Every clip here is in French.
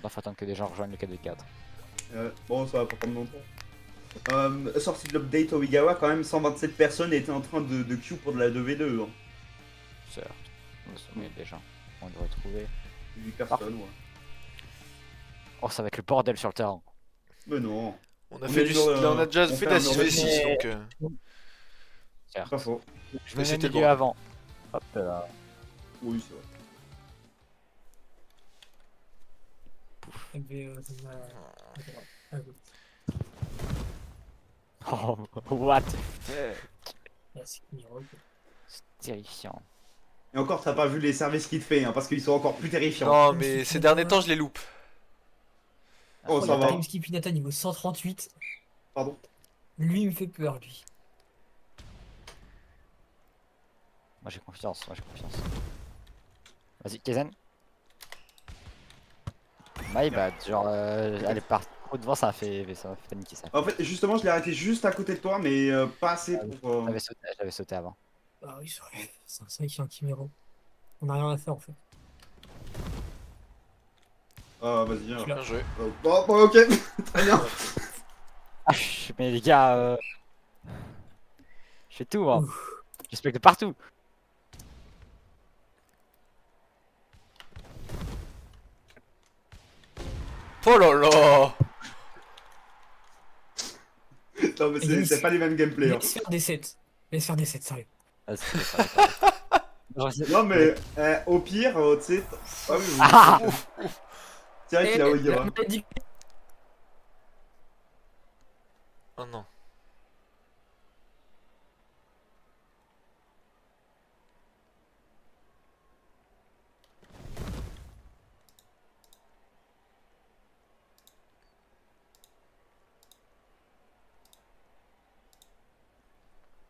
Donc faut attendre que des gens rejoignent le 4v4. Bon, ça va pas prendre longtemps. Sortie de l'update Oigawa, quand même 127 personnes étaient en train de queue pour de la 2v2. Hein. Certes. Mais des gens. On devrait trouver. 8 personnes, ouais. Oh, ça va être le bordel sur le terrain. Mais non. On a déjà fait de la 6v6 donc. Certes. Pas faux. Je me mets c'était milieu le avant. Hop là. Oui, c'est vrai. Oh, what? C'est terrifiant. Et encore, t'as pas vu les services qu'il te fait, hein, parce qu'ils sont encore plus terrifiants. Non, mais ces derniers temps, je les loupe. Oh, ça va. Timeskip Hinata niveau 138. Pardon. Lui, il me fait peur, lui. Moi j'ai confiance, Vas-y, Kaizen. My bad, genre elle est partie trop devant, ça m'a fait paniquer ça. En fait, justement, je l'ai arrêté juste à côté de toi, mais pas assez pour. J'avais sauté avant. Ah oui, c'est vrai. C'est vrai qu'il y a un Kimero. On a rien à faire en fait. Ah, vas-y, viens. Bien joué. Bon, ok, très bien. Ah, mais les gars, je fais tout moi. J'explique de partout. Oh là là. Non, mais c'est pas les mêmes gameplay. Hein. Laisse faire des 7. Laisse faire des 7, sérieux. Non, mais au pire, tu sais. Ah oui, Ah c'est vrai qu'il a Oigawa. Oh non.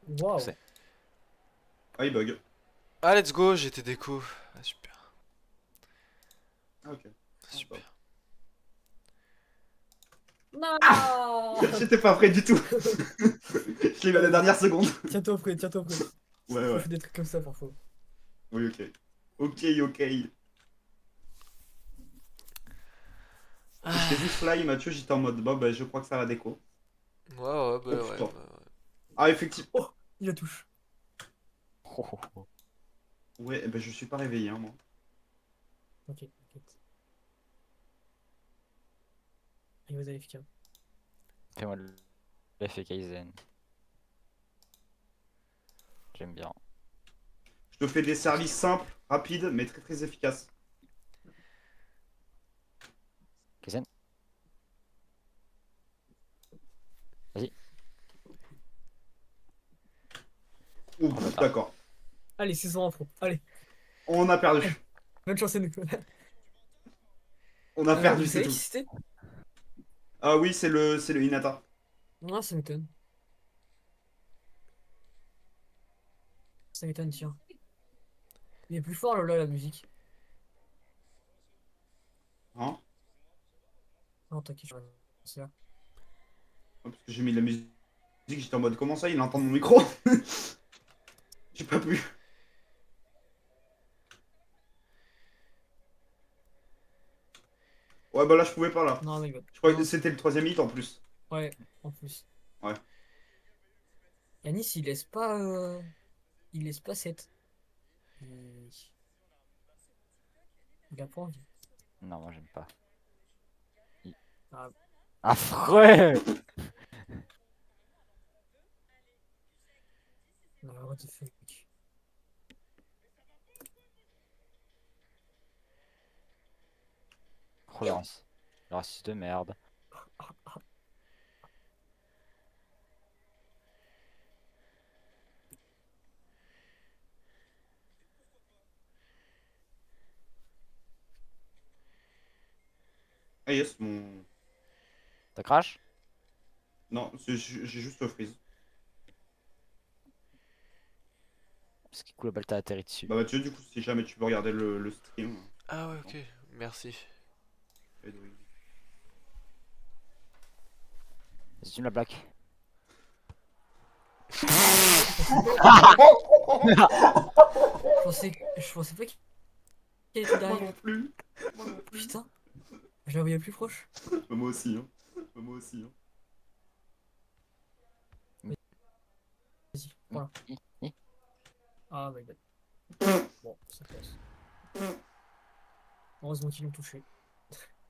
Waouh. Ah, il bug. Ah, let's go, j'ai été déco. Ah, super. Ah, ok. Super. Non. J'étais pas prêt du tout. Je l'ai vu à la dernière seconde. Tiens-toi prêt, tiens-toi prêt. Ouais, On ouais. fait des trucs comme ça parfois. Oui, ok. Ok. J'ai vu Fly, Mathieu, j'étais en mode, bah, je crois que ça va déco. Ouais, ouais, bah Oh, ouais. putain. Ah, effectivement. Oh, il la touche. Ouais, eh ben, je suis pas réveillé, hein, moi. Ok, t'inquiète. Il vous AFK. Fais-moi l'effet Kaizen. J'aime bien. Je te fais des services simples, rapides, mais très très efficaces. Kaizen. Vas-y. Ouh, d'accord. Allez, saison info. Allez, On a perdu. bonne chance à nous. On a perdu, Vous c'est savez tout. qui c'était? Ah oui, c'est le Hinata. Ah, ça m'étonne. Ça m'étonne, tiens. Il est plus fort là, la musique. Hein? Non, t'inquiète, je vais c'est là. Parce que j'ai mis de la musique, j'étais en mode, comment ça, il entend mon micro? J'ai pas pu. Ouais, bah là, je pouvais pas, là. Non, mais bah. Je crois que c'était le 3ème hit, en plus. Ouais, en plus. Ouais. Yanis, il laisse pas. Il laisse pas 7. Il a pas envie. Non, moi j'aime pas. Ah, Affreux. non, what the fuck. Oh, le raciste de merde. Ah yes, mon... T'as crash? Non, j'ai juste freeze. Parce que coup la balle t'a atterri dessus. Bah Mathieu, du coup, si jamais tu veux regarder le stream... Ah ouais, ok. Merci. Vas-y, tu me la black. Je pensais pas qu'il était Moi derrière. non plus. Putain. Je Je la voyais plus proche. Moi aussi, hein. Moi aussi, hein. Vas-y, voilà. Ah, my bad. Bon, ça passe. Heureusement qu'ils l'ont touché.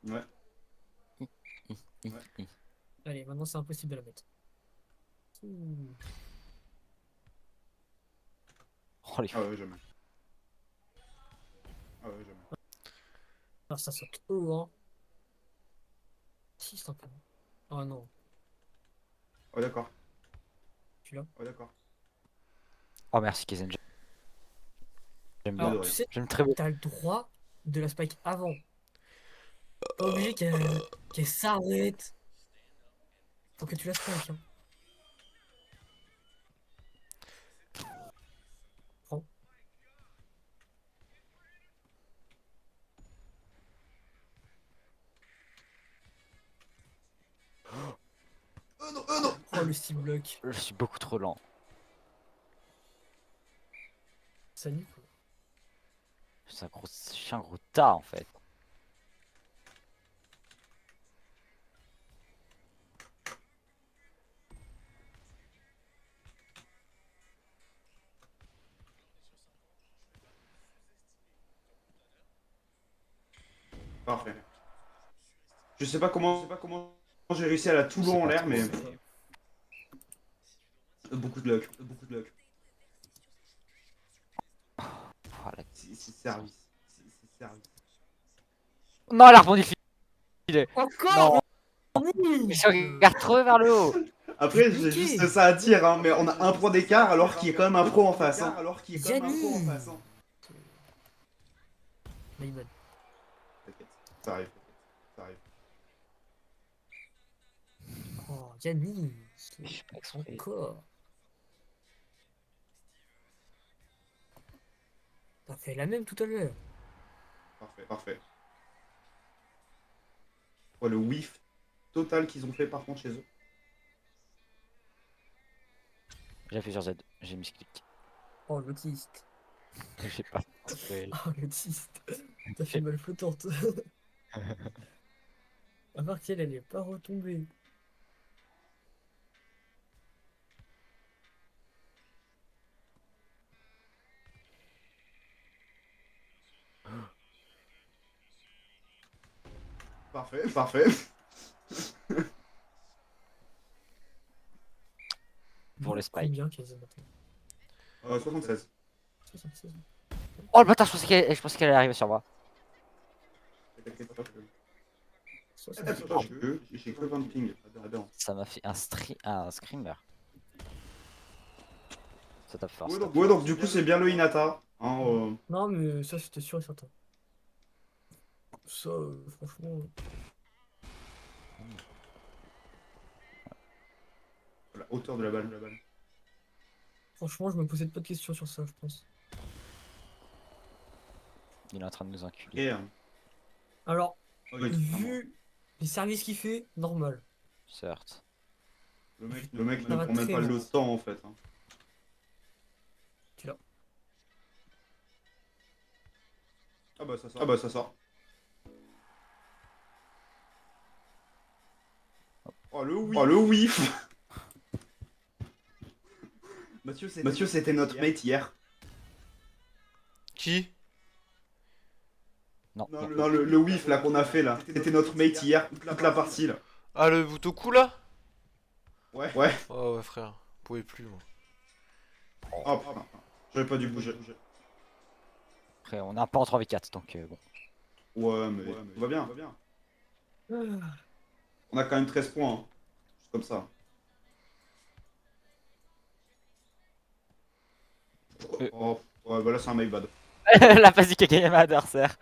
Ouais. Allez, maintenant c'est impossible de la mettre. Ouh. Oh les Ah ouais, jamais. Ah ouais, jamais. Ah, ça saute haut, hein. Si, c'est un peu. Oh non, Oh d'accord. tu l'as. Oh d'accord. Oh merci Kaizen, j'aime bien. Alors, Adoré. tu sais, J'aime très bien. t'as le droit de la spike avant. Pas obligé qu'elle s'arrête. Faut que tu la spike, hein. Prends. Oh non, oh non. Oh, le steel block. Je suis beaucoup trop lent. Ça nique, quoi. Je suis un gros tas en fait. Parfait. Je sais pas comment j'ai réussi à la tout Je sais long en pas l'air, trop. mais Je sais pas. beaucoup de luck. Beaucoup de luck. Oh, la- C'est service. C'est service. Non, elle a rebondi le filet. Encore Non, nul. mais si on regarde trop vers le haut. Après, J'ai j'ai piqué. juste ça à dire, hein, mais on a un point d'écart alors qu'il y a quand même un pro en face. Hein. Yannick. My bad. T'inquiète, ça arrive. Ça arrive. Oh, Yannick. Je fais pas exprès. Encore. T'as fait la même tout à l'heure. Parfait, parfait. Oh, le whiff total qu'ils ont fait par contre chez eux. J'ai appuyé sur Z, j'ai mis clic. Oh, l'autiste. J'ai pas fait. Oh, l'autiste. T'as fait une balle flottante. À part qu'elle, elle est pas retombée. Parfait, parfait. Pour les spikes. Combien qu'elle a maintenant 76. 76. Oh le bâtard, je pensais qu'elle allait arriver sur moi. T'inquiète pas, Soixante-seize. j'ai que 20 ping. Adore. Ça m'a fait un screamer. Ça tape fort. Ouais, donc du coup, c'est bien le Hinata. Hein, Non, mais ça, c'était sûr et certain. Ça, franchement. la hauteur de la balle. Franchement, je me posais pas de questions sur ça, je pense. Il est en train de nous enculer. Et, Alors, oui, vu les services qu'il fait, normal. Certes. le mec Ça ne va prend même très pas bien. le temps en fait. Hein. Tu l'as. Ah bah ça sort. Oh le whiff. Mathieu, c'était notre mate hier. Qui? Non, non. Non, le whiff là qu'on a fait là. C'était notre mate hier, toute la partie là. Ah, le Butoku là? Ouais. Oh ouais, frère. Je pouvais plus, moi. Oh putain. J'aurais pas dû bouger. Après, on a un pas en 3v4, donc bon. Ouais, mais tout va bien. On a quand même 13 points. Hein. Juste comme ça. Oh, ouais, bah là c'est un my bad. La phase du gagné ma adversaire.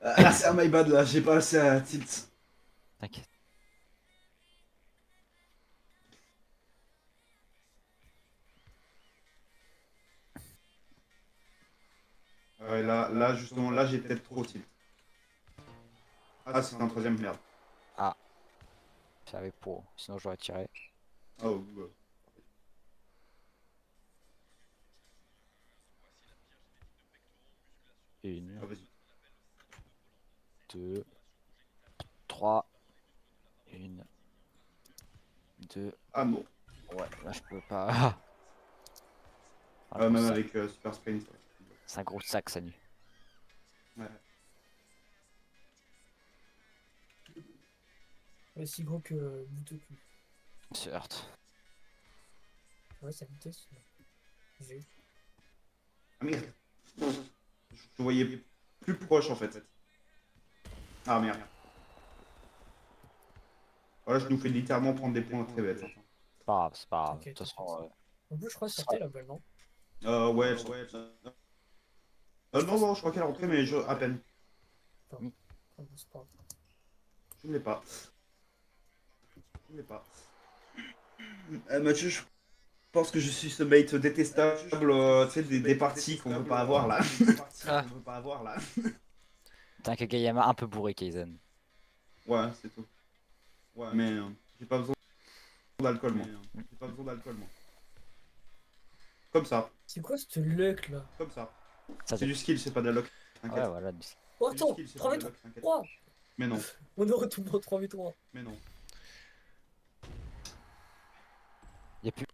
Là c'est un my bad là, j'ai pas assez à tilt. T'inquiète. Ouais, là justement, là j'ai peut-être trop tilt. Ah, c'est un troisième, merde. J'avais pour. Sinon, j'aurais tiré. Oh, ouais. Une, Ah, vas-y. 2, 3. 1, 2. Ah bon. Ouais, là je peux pas. Ah, gros Même sac. avec Super Sprint. C'est un gros sac, ça nu. Ouais. Aussi gros que Butoku. Il se heurte. Ouais, sa vitesse. J'ai. Ah merde. Je voyais plus proche en fait. Ah merde. Voilà, je nous fais littéralement prendre des points très bêtes. C'est pas grave, c'est pas grave. De T'inquiète, toute façon, En plus, je crois que sortait la balle, non? Ouais. Non, je crois qu'elle est rentrée, mais à peine. Ah, bon, c'est pas grave. Je ne l'ai pas. Je ne l'ai pas. Mathieu, je pense que je suis ce mate détestable, tu sais, des parties qu'on ne peut pas avoir là. Ah. Qu'on peut pas avoir là. t'es un Kageyama un peu bourré, Kaizen. Ouais, c'est tout. Ouais, mais j'ai pas besoin d'alcool, moi. J'ai pas besoin d'alcool, moi. Comme ça, C'est quoi ce luck là? comme ça. Ça, C'est du skill, c'est pas de la lock. T'inquiète. Ouais, voilà. Oh, C'est du attends, skill, c'est 3 pas de v la lock, t'inquiète. 3. Mais non, On aurait tout le monde 3v3. mais non. Y'a plus.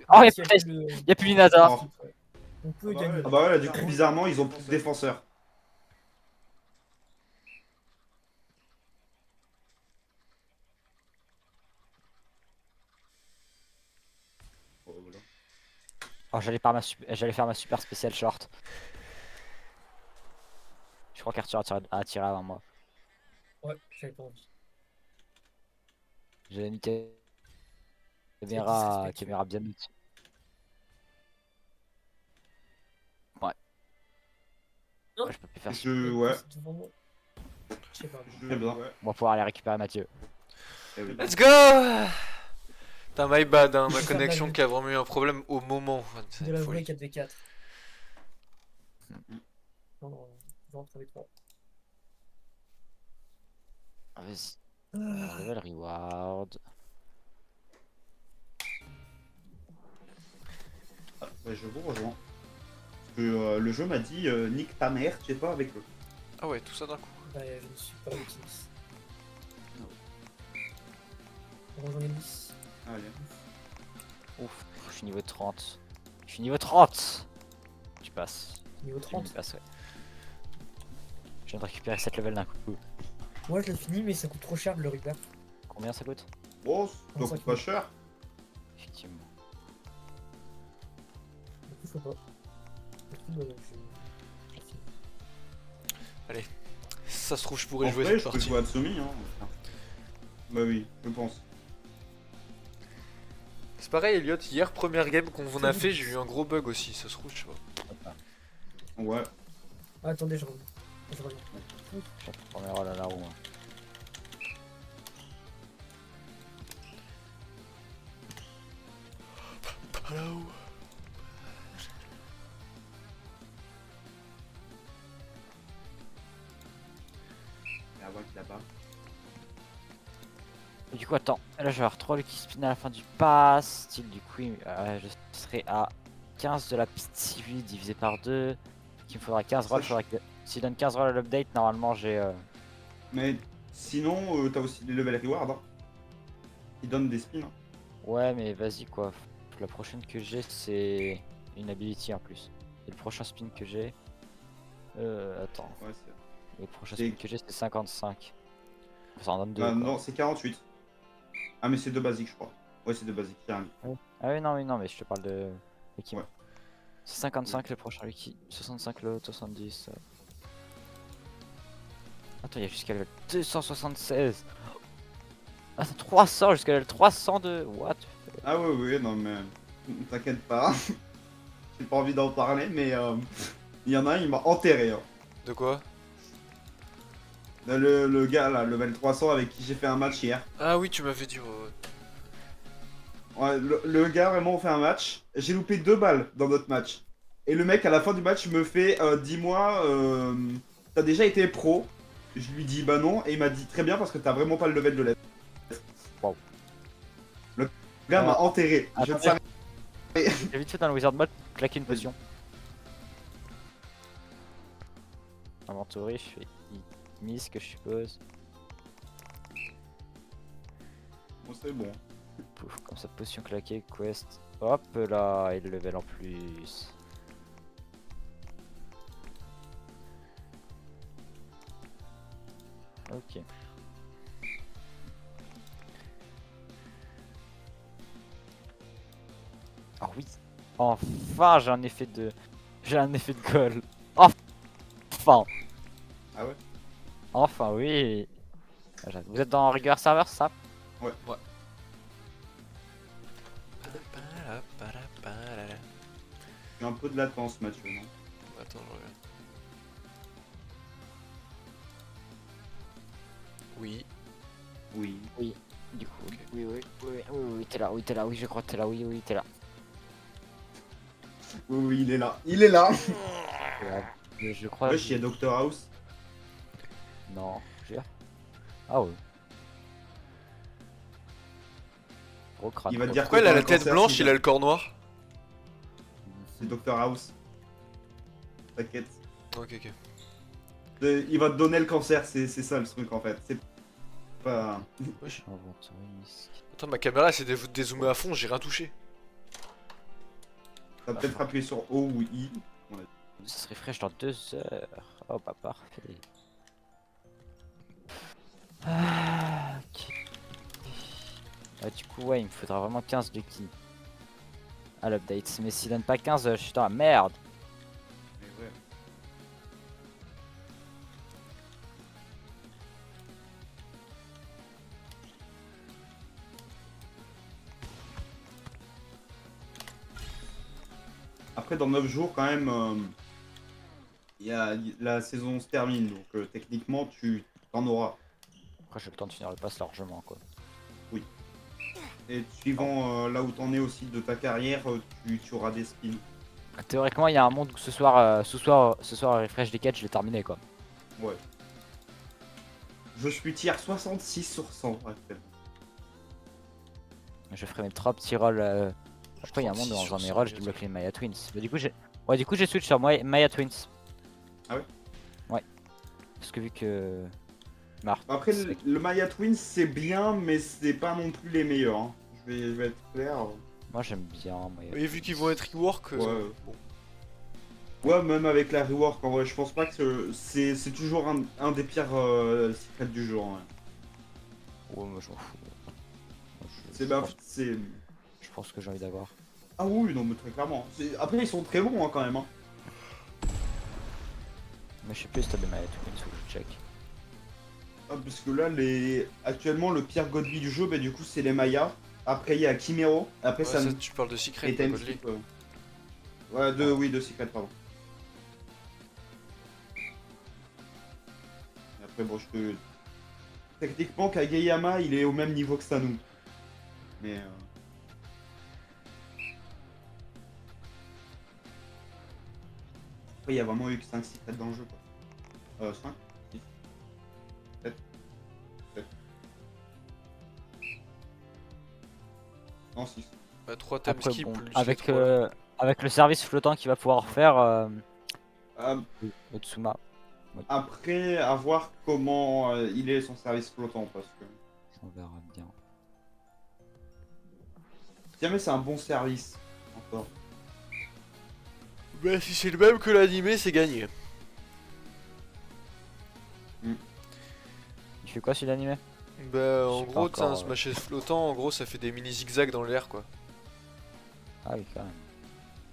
Oh, y'a S'il plus, y a plus le- y'a plus Linasa. Oh. On peut gagner. Ah bah ouais, là, du coup, bizarrement, ils ont plus de défenseurs. Oh, voilà. Oh, j'allais faire ma super spéciale short. Je crois qu'Arthur a tiré avant moi. Ouais, j'avais pas envie. J'ai mis disrespectueux. caméra bien mise. Ouais. Non. Ouais, je peux plus faire ça. Ouais, C'est devant moi. Je sais pas. très bien. On va pouvoir aller récupérer Mathieu. Eh oui. Let's go. Putain, my bad, hein, ma connexion qui a vraiment eu un problème au moment. C'est De une la vraie folie. 4v4. Non, je rentre avec 3. Vas-y. Level reward. Ah, ouais, je vous rejoins. Le jeu m'a dit nique ta mère, tu es pas avec eux. Ah ouais, tout ça d'un coup. Bah, je ne suis pas optimiste. Rejoins les 10. Allez. Ouf, je suis niveau 30. Je suis niveau 30. Tu passes. Niveau Tu 30. passes, ouais. Je viens de récupérer 7 levels d'un coup. Moi, je l'ai fini, mais ça coûte trop cher de le repair. Combien ça coûte? Oh, ça coûte pas cher. Effectivement. Du coup, je peux pas. Du coup, j'ai fini. Ça se trouve, je En pourrais jouer vrai, cette je peux partie. jouer à Tsumi, hein. Bah oui, je pense. C'est pareil, Elliot, hier, première game qu'on a fait, j'ai eu un gros bug aussi. Ça se trouve, je sais pas. Ouais. Ah, attendez, je reviens. Je reviens. Je suis premier rôle à la roue. Hein. Hello. Et avant qu'il là-bas. Et du coup, attends. Là, je vais avoir 3 Lucky Spin à la fin du pass. Style, du coup, je serai à 15 de la petite civile divisé par 2. Il me faudra 15 rolls. S'il donne 15 rolls à l'update, normalement, j'ai. Mais sinon, t'as aussi les level reward, hein. Ils donnent des spins. Hein. Ouais, mais vas-y, quoi. La prochaine que j'ai, c'est une ability en plus. Et le prochain spin que j'ai. Attends. Ouais, c'est. Le prochain Et- spin que j'ai, c'est 55. Ça en donne 2. Ah, non, c'est 48. Ah, mais c'est deux basiques, je crois. Ouais, c'est deux basiques, carrément. Ah oui, non, mais je te parle de l'équipe. Ouais. C'est 55 le prochain Lucky, 65 l'autre, 70. Attends, il y a jusqu'à level 276. Ah, c'est 300 jusqu'à level 302. What? Ah, ouais, non, mais. T'inquiète pas. J'ai pas envie d'en parler, mais il y en a un, il m'a enterré. Hein. De quoi? Le gars là, level 300 avec qui j'ai fait un match hier. Ah oui, tu m'avais dit. Ouais, le gars, vraiment, on fait un match. J'ai loupé 2 balles dans notre match. Et le mec, à la fin du match, me fait dis-moi, t'as déjà été pro? Je lui dis bah non. Et il m'a dit très bien parce que t'as vraiment pas le level de l'aide. Wow. Le gars m'a enterré. Je ne Attendez. savais. J'ai vite fait dans le wizard mode, claquer une potion. Inventory, je fais Miss que je suppose. Bon, c'est bon. Pouf, comme ça, potion claquée, quest. Hop là, et le level en plus. Ok. Ah oui. Enfin, j'ai un effet de... J'ai un effet de goal. Enfin. Ah ouais? Enfin, oui. Vous êtes dans Rigor Server, ça? J'ai un peu de latence, Mathieu, non? Attends, je reviens. Oui. Oui. Oui. Du coup, oui, t'es là, oui, je crois que t'es là, oui, t'es là. Oui, il est là. Il est là! Je crois. Wesh, il y a Dr House. Non, jure. Ah oui. Gros crâne. Il va te gros dire Pourquoi que il a t'as la un tête cancer, blanche, c'est il a le corps noir? C'est Dr House. T'inquiète. Ok, ok. Il va te donner le cancer, c'est ça le truc en fait. C'est pas. Wesh. Inventory, misc. Attends, ma caméra s'est dézoomée à fond, j'ai rien touché. T'as peut-être appuyé sur O ou I. Ça se refresh dans 2 heures. Oh bah parfait. Ah, ok. Du coup, ouais, il me faudra vraiment 15 de qui à l'update. Mais s'il donne pas 15, je suis dans la merde. Mais ouais. Après, dans 9 jours, quand même, la saison se termine. Donc, techniquement, tu t'en auras. Après, j'ai le temps de finir le pass largement, quoi. Et suivant là où t'en es aussi de ta carrière, tu auras des spins. Théoriquement, il y a un monde où ce soir, refresh des quêtes, je l'ai terminé, quoi. Ouais. Je suis tiers 66 sur 100 actuellement. Je ferai mes 3 petits rolls. Après, il y a un monde où 36 dans sur mes 100, rolls, je débloque les Maya Twins. Mais du coup, j'ai switch sur Maya Twins. Ah ouais? Ouais. Parce que vu que. Marthe. Après, le Maya Twins, c'est bien, mais c'est pas non plus les meilleurs. Hein. Je vais être clair. Moi, j'aime bien. Maya Et vu qu'ils vont être rework, Ouais. bon. Ouais, même avec la rework, en vrai, je pense pas que c'est toujours un des pires secrets du jeu. En vrai. Ouais, moi, je m'en fous. Moi, C'est je pense que j'ai envie d'avoir. Ah oui, non, mais très clairement. Après, ils sont très bons hein, quand même. Hein. Mais je sais plus si t'as des Maya Twins, faut que je check. Ah, parce que là, actuellement, le pire Godly du jeu, bah, du coup, c'est les Mayas. Après, il y a Chimero. Après, Ouais, ça. ça, tu parles de Secret, Et pas Time Godly. Skip. Ouais, oui, de Secret, pardon. Et après, bon, je te. Techniquement, Kageyama, il est au même niveau que Sanu. Mais. Après, il y a vraiment eu que 5 secrets dans le jeu, quoi. 5 6 7 7 Non, 6. Bah, 3 time Après, skip bon, plus avec, les 3. avec le service flottant qu'il va pouvoir faire, Euh, Otsuma. Après, à voir comment il est son service flottant, parce que. On verra bien. Si jamais c'est un bon service, encore. Bah, si c'est le même que l'animé, c'est gagné. Il fait quoi celui d'animé? Bah, Je en sais pas gros, t'as un encore, smash flottant, en gros, ça fait des mini zigzags dans l'air, quoi. Ah oui, quand même.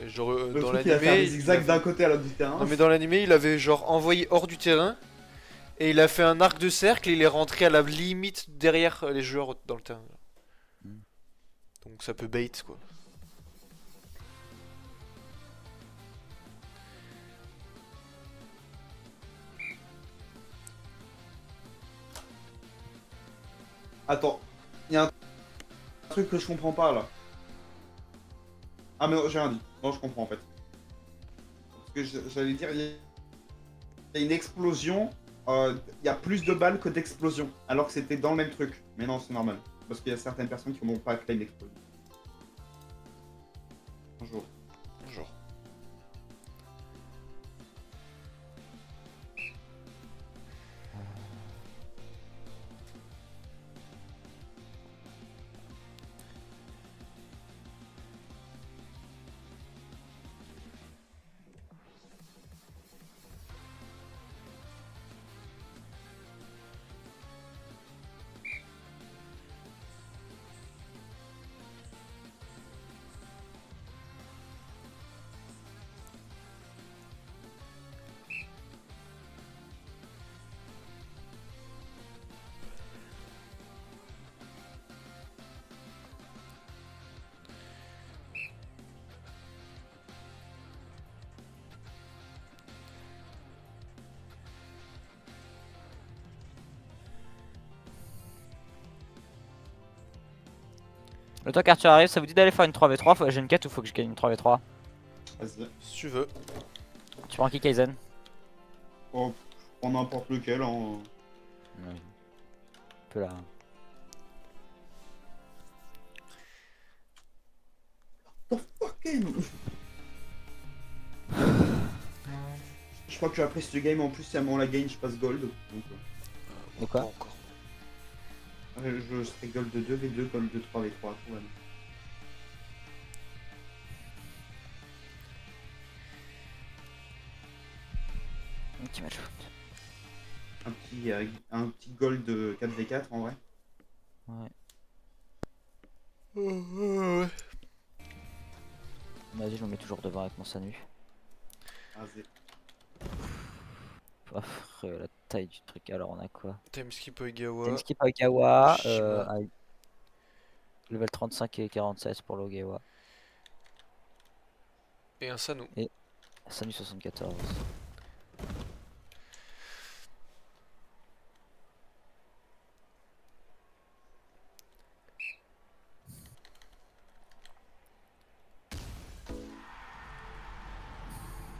Et genre, Le dans truc, il va faire l'animé. des zigzags d'un côté à l'autre du terrain. Non, mais dans l'animé, il avait genre envoyé hors du terrain. Et il a fait un arc de cercle et il est rentré à la limite derrière les joueurs dans le terrain. Hmm. Donc ça peut bait, quoi. Attends, il y a un truc que je comprends pas là. Ah, mais non, j'ai rien dit. Non, je comprends en fait. Parce que j'allais dire, il y a une explosion. Il y a plus de balles que d'explosions. Alors que c'était dans le même truc. Mais non, c'est normal. Parce qu'il y a certaines personnes qui n'ont pas claim l'explosion. Bonjour. Bonjour. Le temps qu'Arthur arrive, ça vous dit d'aller faire une 3v3? J'ai une quête ou faut que je gagne une 3v3? Vas-y. Si tu veux. Tu prends qui, Kaizen? Oh, prends n'importe lequel. Hein. Ouais. Un peu là. Ok. Je crois que après ce game, en plus, si on la gagne, je passe gold. Donc, De quoi? Pas encore. je serai gold de 2v2, gold de 3v3. Tout va bien. Un petit match. Un petit gold de 4v4 en vrai. Ouais. Ouais. Vas-y, je me mets toujours devant avec mon Sanu. Vas-y. Affreux, la taille du truc. Alors, on a quoi? Timeskip Oigawa. Timeskip Ogawa, Shima. level 35 et 47 pour l'Ogawa. Et un Sanu. Sanu 74.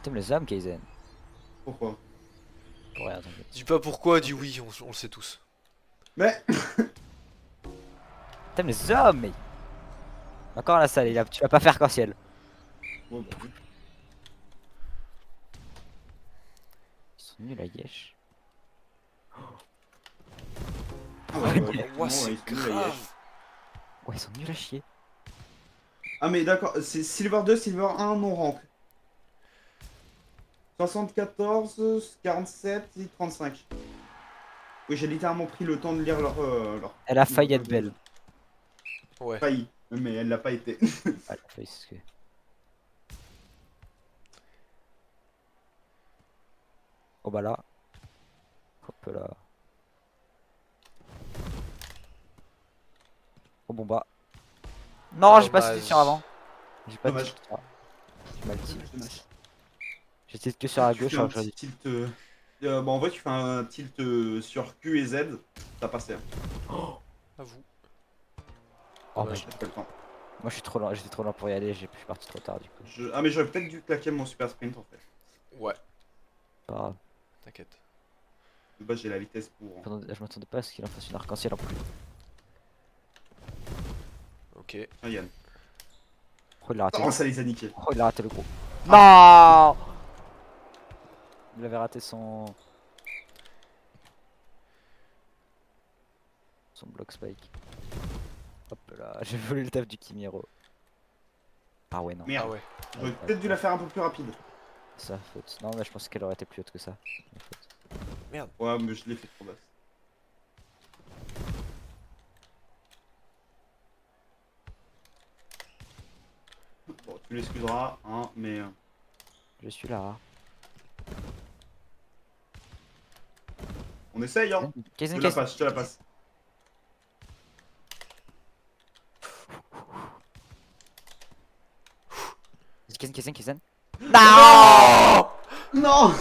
T'aimes les hommes, Kaizen? Pourquoi? Pour rien, t'inquiète. Dis pas pourquoi, dis oui, on le sait tous. Mais T'aimes les hommes, mais... Encore la salle, tu vas pas faire arc-en-ciel. bon, bah, oui. Ils sont nuls à Yesh. Ah, ouais, Ouah, effectivement, c'est ils sont nuls à grave. Yesh. Ouais, ils sont nuls à chier. Ah mais d'accord, c'est Silver 2, Silver 1, non rank. 74, 47 et 35. Oui, j'ai littéralement pris le temps de lire leur... Elle a failli être belle. Ouais. Failli, mais elle l'a pas été. Ah, elle a failli, c'est ce que... Oh bah là. Hop là. Oh bon bah. Non, j'ai pas Dommage. cité sur avant. J'ai pas Dommage. tilt. J'ai mal tilt. Dommage. J'ai tilt que sur la Tu gauche fais un alors que j'aurais petit dit. tilt. Bah en vrai, tu fais un tilt sur Q et Z, ça passait. À vous. Oh Ouais. my J'ai pas le temps. Moi je suis trop lent, j'étais trop lent pour y aller, je suis parti trop tard du coup. Ah, mais j'aurais peut-être dû claquer mon super sprint en fait. Ouais, Pas grave. t'inquiète. De base, j'ai la vitesse pour. Je m'attendais pas à ce qu'il en fasse une arc-en-ciel en plus. Ok. Ah, Yann. Oh il l'a raté. Oh, ça les a niqués. Oh il a raté le gros. Non. Il avait raté son block spike. Hop là, j'ai volé le taf du Kimiro. Ah ouais non, Merde. Ah ouais. J'aurais peut-être dû la faire un peu plus rapide. c'est sa faute. Non mais je pensais qu'elle aurait été plus haute que ça. Ma faute. Ouais, mais je l'ai fait trop basse. Bon, tu l'excuseras, hein, mais. Je suis là. On essaye, hein. Je Kaizen, te la Kaizen. passe, je te la passe. Kaizen. Non.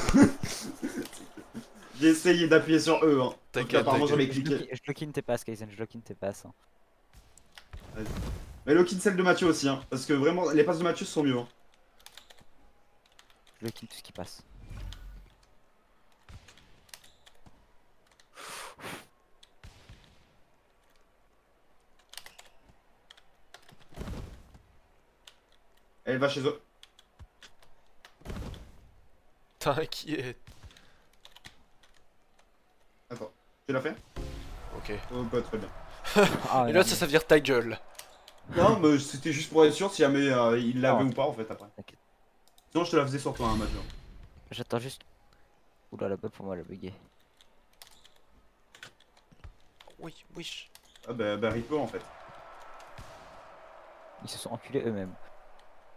J'ai essayé d'appuyer sur E, hein. Donc, T'inquiète, apparemment, j'avais Je cliqué. lock-in tes passes, Kaizen, je lock-in tes passes. Hein. Mais lock-in celle de Mathieu aussi, hein. Parce que vraiment, les passes de Mathieu sont mieux. Hein. Je lock-in tout ce qui passe. Elle va chez eux. T'inquiète. Attends, tu l'as fait? Ok. Oh, bah, très bien. Ah, Et non, là, ça veut dire ta gueule. Non, mais c'était juste pour être sûr si jamais il l'avait Ah. ou pas en fait après. T'inquiète. Sinon, je te la faisais sur toi, hein, Mathieu. J'attends juste. Oula, la bonne pour moi, elle a bugué. Oui, oui. Ah, bah, Ripper en fait. Ils se sont enculés eux-mêmes.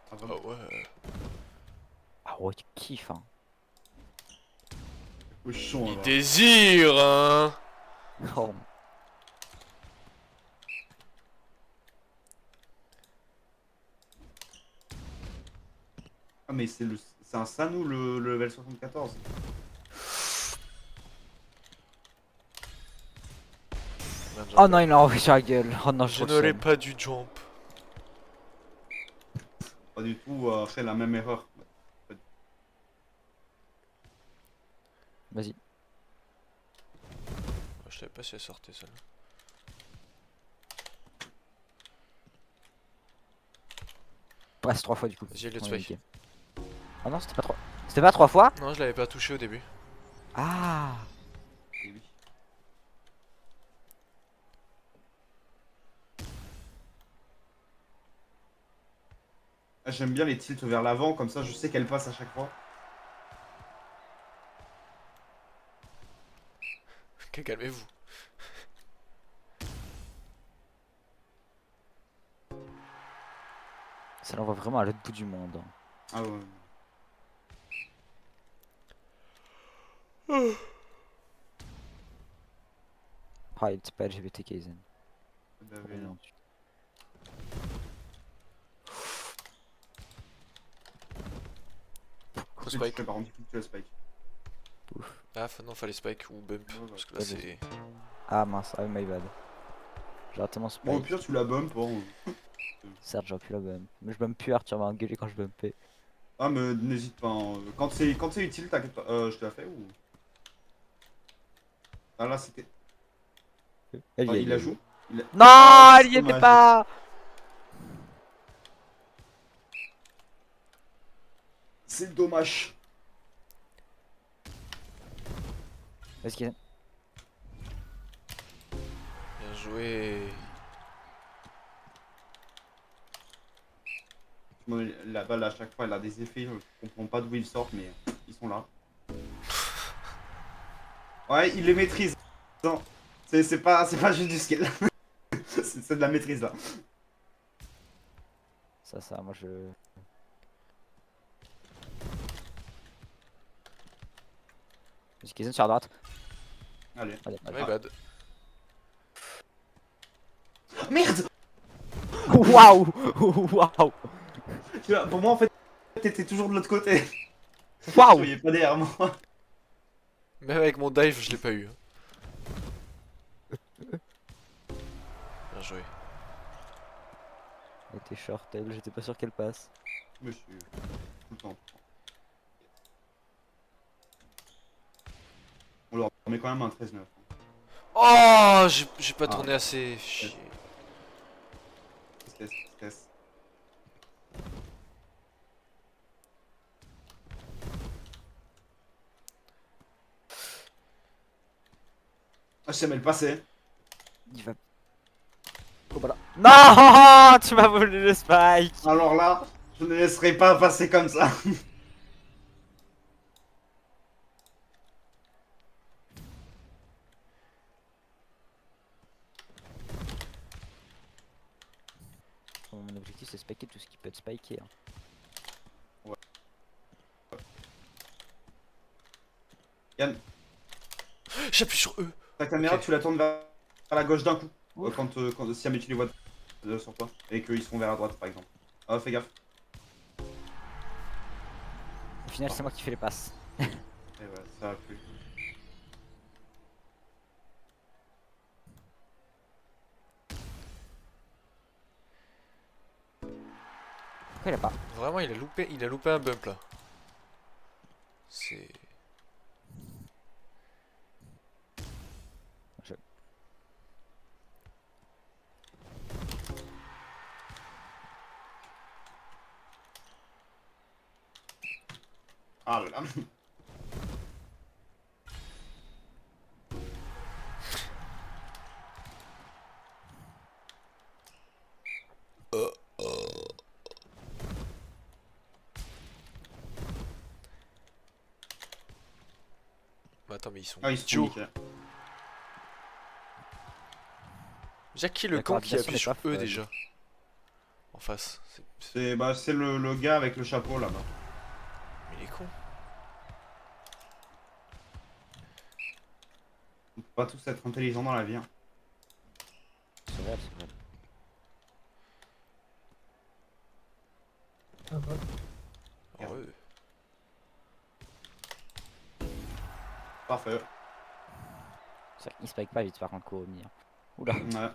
Ah, Ah vraiment. ouais. Ah ouais, tu kiffes, hein. Cochon, Il alors. désire, hein. Oh. Ah, mais c'est un Sanou le level 74. Oh non, il l'a envoyé sur la gueule. Oh non, je Je crois que n'aurais c'est- pas dû jump. pas du tout fait la même erreur. Vas-y. Je savais pas si elle sortait celle-là. Passe 3 fois du coup. Vas-y, le On est spike. niqué. Ah non, c'était pas 3. C'était pas 3 fois? Non, je l'avais pas touché au début. Ah. Et oui. Ah, j'aime bien les tilts vers l'avant, comme ça je sais qu'elle passe à chaque fois. Ok, calmez-vous. Ça l'envoie vraiment à l'autre bout du monde. Hein. Ah ouais. Ah, il était pas LGBT Kaizen. Bah, Oh oui, non. mon Dieu. Faut Tu spike. fais par contre, tu le spike. Ouf. Ah, non, fallait spike ou bump. Ouais, ouais. Parce que là, Ouais, c'est. Ah mince, ah my bad. J'ai raté mon Bon, au spike. pire, tu la bump. Hein. Certes, j'aurais pu la bump. Mais je bump plus, Arthur m'a engueulé quand je bumpais. Ah, mais n'hésite pas. Hein. Quand c'est utile, t'inquiète pas. Je te la fais ou. Ah, là, c'était. Aïe Ah, il aïe la aïe. joue. Il a- Non, Ah, elle c'est y était dommage. pas. C'est dommage. Est-ce qu'il y a... Bien joué. La balle, à chaque fois, elle a des effets. Je comprends pas d'où ils sortent, mais ils sont là. Ouais, il les maîtrise. Non, c'est pas juste du skill. C'est de la maîtrise là. Ça, moi je... Est-ce qu'il y a sur la droite? Allez. Allez, allez. My bad. Merde. Waouh. Waouh. Tu vois, pour moi, en fait, t'étais toujours de l'autre côté. Je Waouh. voyais pas derrière moi. Même avec mon dive, je l'ai pas eu. Bien joué. Elle était short, elle, j'étais pas sûr qu'elle passe. Monsieur, tout le temps. On leur met quand même un 13-9. Oh, j'ai pas Ah. tourné assez. Chier. Tristesse. Ah, je sais mais le passé. Il va... Oh bah là. Non. Tu m'as volé le spike. Alors là, je ne laisserai pas passer comme ça. Mon objectif c'est spiker tout ce qui peut être spiké. Hein. Yann, J'appuie sur E. ta caméra, Ok. tu la tournes vers la gauche d'un coup. Ouf. Quand si jamais tu les vois sur toi. Et qu'ils seront vers la droite par exemple. Ah, fais gaffe. Au final c'est moi qui fais les passes. Et ouais, ça a plu. Pourquoi il a pas? Vraiment, il a loupé un bump là. C'est. Ah là là. Mais attends, mais ils sont Ah, ils se font idiots. niquer. Déjà, qui est le La camp qui coordination appuie n'est sur pas E folle. déjà? En face. C'est le gars avec le chapeau là-bas. Mais il est con. On peut pas tous être intelligents dans la vie. Hein. C'est vrai, c'est vrai. Ah, bah. Oh, ouais. Parfait. C'est vrai qu'il spike pas vite par contre Kurumi. Hein. Oula. Ouais. Non,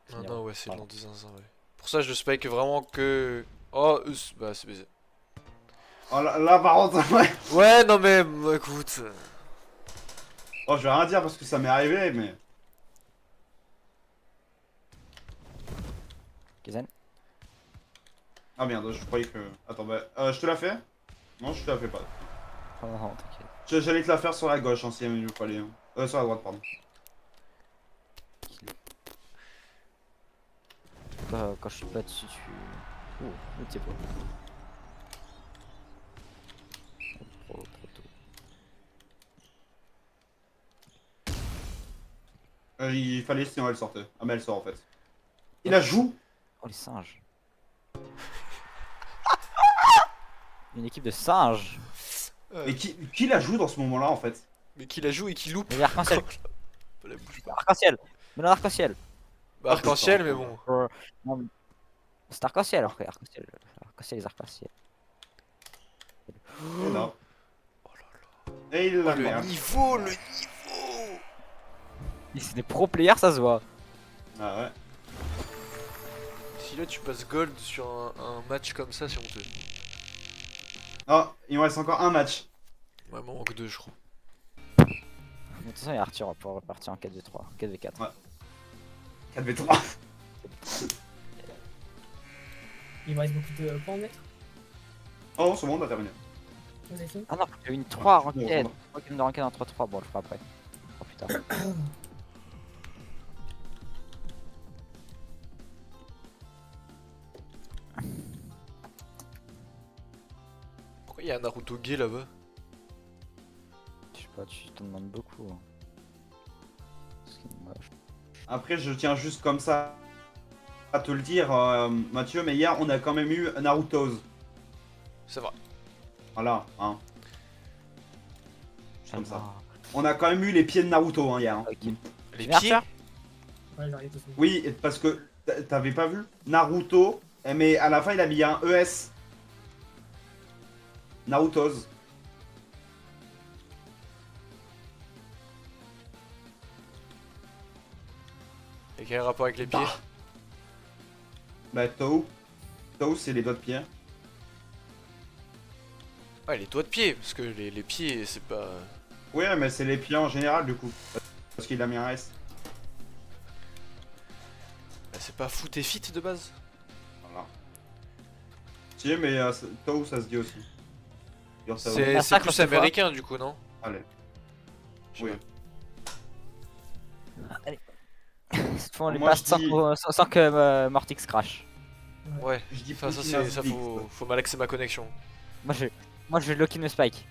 Finira. non, ouais, c'est le Pardon. nom des zinzins, ouais. Pour ça, je spike vraiment que Oh, bah c'est baisé. Oh là, par contre, ouais. Ouais, non mais écoute. Oh, je vais rien dire parce que ça m'est arrivé, mais. Kizen. Ah merde, je croyais que. Attends, bah. Je te la fais? Non, je te la fais pas. Oh non, t'inquiète. J'allais te la faire sur la gauche, hein, si il fallait. Hein. Sur la droite, pardon. Quand je suis pas dessus, tu. Oh, t'es beau. Trop tôt. Il fallait sinon elle sortait. Ah, mais elle sort en fait. Il la joue? Oh, les singes. Une équipe de singes. Et qui la joue dans ce moment-là en fait? Mais qui la joue et qui loupe. Mais l'arc-en-ciel. La bouge pas. Arc-en-ciel. Mais l'arc-en-ciel. Bah, arc-en-ciel, mais bon. Non, mais c'est arc-en-ciel après. Arc-en-ciel. Arc-en-ciel, les arcs-en-ciel. Et là. Oh là là. Et il la Le merde. niveau, le niveau. C'est des pro players, ça se voit. Ah ouais. Si là tu passes gold sur un match comme ça, c'est honteux. Oh, il me reste encore un match. Ouais, il manque 2, je crois. Mais de toute façon, il y a Arthur pour repartir en 4v3, 4v4. Ouais. 4v3. Il me reste beaucoup de points à mettre. Oh, c'est bon, on a terminé. Vous avez fini? Ah non, il y a une 3 Ouais, ranked. bon, 3 games de ranked en 3-3. Bon, je le ferai après. Oh putain. Pourquoi il y a un Naruto gay là-bas? Je sais pas, tu t'en demandes beaucoup. Hein. C'est moche. Après, je tiens juste comme ça à te le dire, Mathieu, mais hier on a quand même eu Naruto's. C'est vrai. Voilà, hein. Juste comme ça. Ah, On a quand même eu les pieds de Naruto hein, hier. Hein. ok. Les Merci, pieds? Arthur. Ouais, j'arrive tout de suite. Oui, et parce que t'avais pas vu Naruto, mais à la fin il a mis un ES. Naruto's. Et quel rapport avec les pieds? Bah, Toe. Toe, c'est les doigts de pied. Ouais, les doigts de pied, parce que les pieds, c'est pas. Ouais, mais c'est les pieds en général du coup. Parce qu'il a mis un S. Bah, c'est pas foot et fit de base? Voilà. Si, mais Toe, ça se dit aussi. Dire ça C'est Ah, ça, quand plus c'est américain du coup, non? Allez. Je sais Oui. pas. Cette fois, on les Moi, passe je dis- sans que Mortix crash. Ouais, Je dis enfin ça, Putin c'est, ça Aspix. faut malaxer ma connexion. Moi, je vais lock in le spike.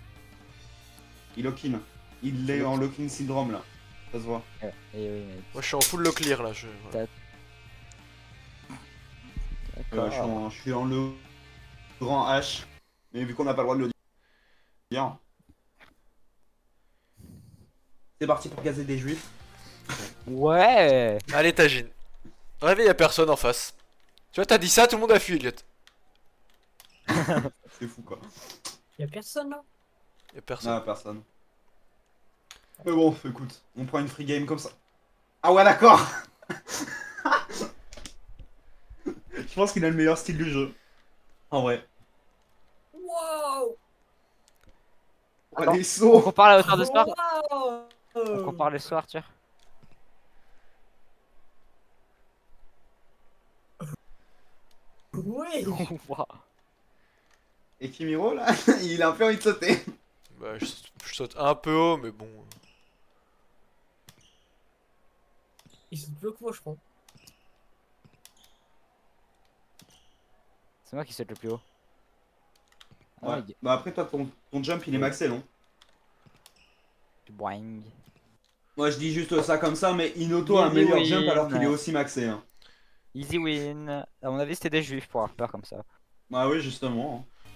Il lock-in. Il est en locking syndrome là. Ça se voit. Et oui, mais. Moi je suis en full lock clear là. Voilà. D'accord. Je suis en le grand H. Mais vu qu'on n'a pas le droit de le dire. C'est parti pour gazer des juifs. Ouais. Allez, Tajin. Réveille, y'a personne en face. Tu vois, t'as dit ça, tout le monde a fui, Elliot. C'est fou quoi. Y'a personne là? Y'a personne. Non, personne. Mais bon, écoute, on prend une free game comme ça. Ah ouais, d'accord. Je pense qu'il a le meilleur style du jeu. En vrai. Wow! Oh, Attends, les On sauts. compare la hauteur de soir. Wow! On compare les soirs, Arthur. Oui! Ouah. Et Kimiro là, il a un peu envie de sauter. Bah, je saute un peu haut, mais bon. Il se bloque moi je crois. C'est moi qui saute le plus haut. Ah, Ouais. Bah après toi ton jump il est maxé non? Boing. Moi je dis juste ça comme ça mais Inoto a un Easy meilleur win. jump alors qu'il est aussi maxé hein. Easy win. À mon avis, c'était des juifs pour avoir peur comme ça. Bah oui justement. Hein.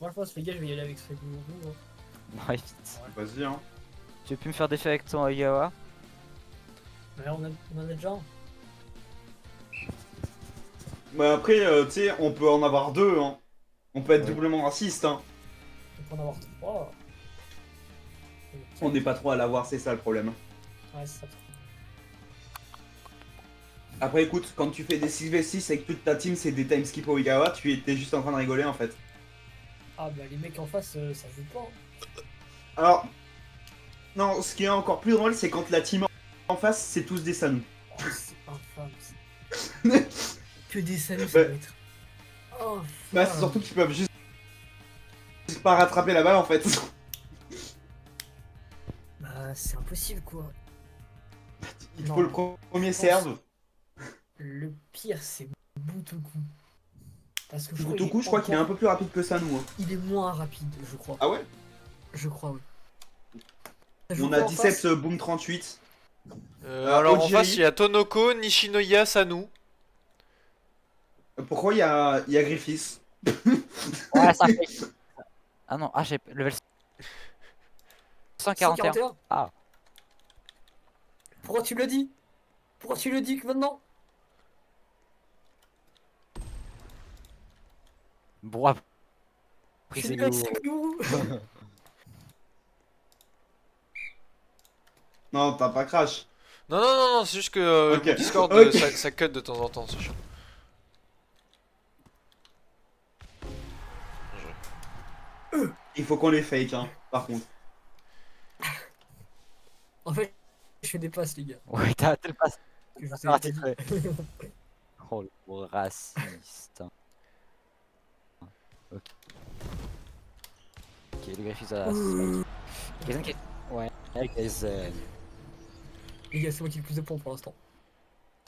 Moi je pense les gars je vais y aller avec ce Gourou. Ouais, vite. Vas-y hein. Tu veux plus me faire défaut avec ton Ogawa? Ouais, on en a déjà un. Bah après tu sais on peut en avoir deux hein. On peut être Ouais. doublement raciste hein. On peut en avoir trois. On n'est pas trop à l'avoir c'est ça le problème. Ouais, c'est ça. Après, écoute, quand tu fais des 6v6 et que toute ta team c'est des time skip Oigawa, tu étais juste en train de rigoler en fait. Ah bah les mecs en face, ça joue pas. Hein. Alors, non, ce qui est encore plus drôle, c'est quand la team en face, c'est tous des Sanu. Oh, c'est infâme. Que des saluts, ça Ouais. doit être. Oh, Bah, c'est surtout qu'ils peuvent juste pas rattraper la balle en fait. Bah, c'est impossible quoi. Il Non, faut le premier serve. Le pire, c'est Boutoku. Parce que je crois, Gotoku, je crois qu'il est un peu plus rapide que Sanu. Hein. il est moins rapide, je crois. Ah ouais? Je crois, oui. Ça joue On a quoi en 17 face Boom 38. Alors en Ojiri. face, il y a Tonoko, Nishinoya, Sanu. Pourquoi il y a Griffiths? Ouais, ça fait. Ah non, j'ai level 141. 141. Ah. Pourquoi tu le dis? Pourquoi tu le dis que maintenant? Bois. Je suis Pris nul avec ces clous. Non, t'as pas crash. Non, non, non, non, c'est juste que Ok. mon Discord, Ok. ça cut de temps en temps, c'est chiant. Il faut qu'on les fake, hein, par contre. En fait, je fais des passes, les gars. Ouais, t'as le pass. Que je vous C'est avais parti, pas dit. Oh le raciste. Ok. Ok, le Griffiths à la spike. Kaizen qui est. Ouais, avec Kaizen. Les gars, c'est moi qui ai le plus de points pour l'instant.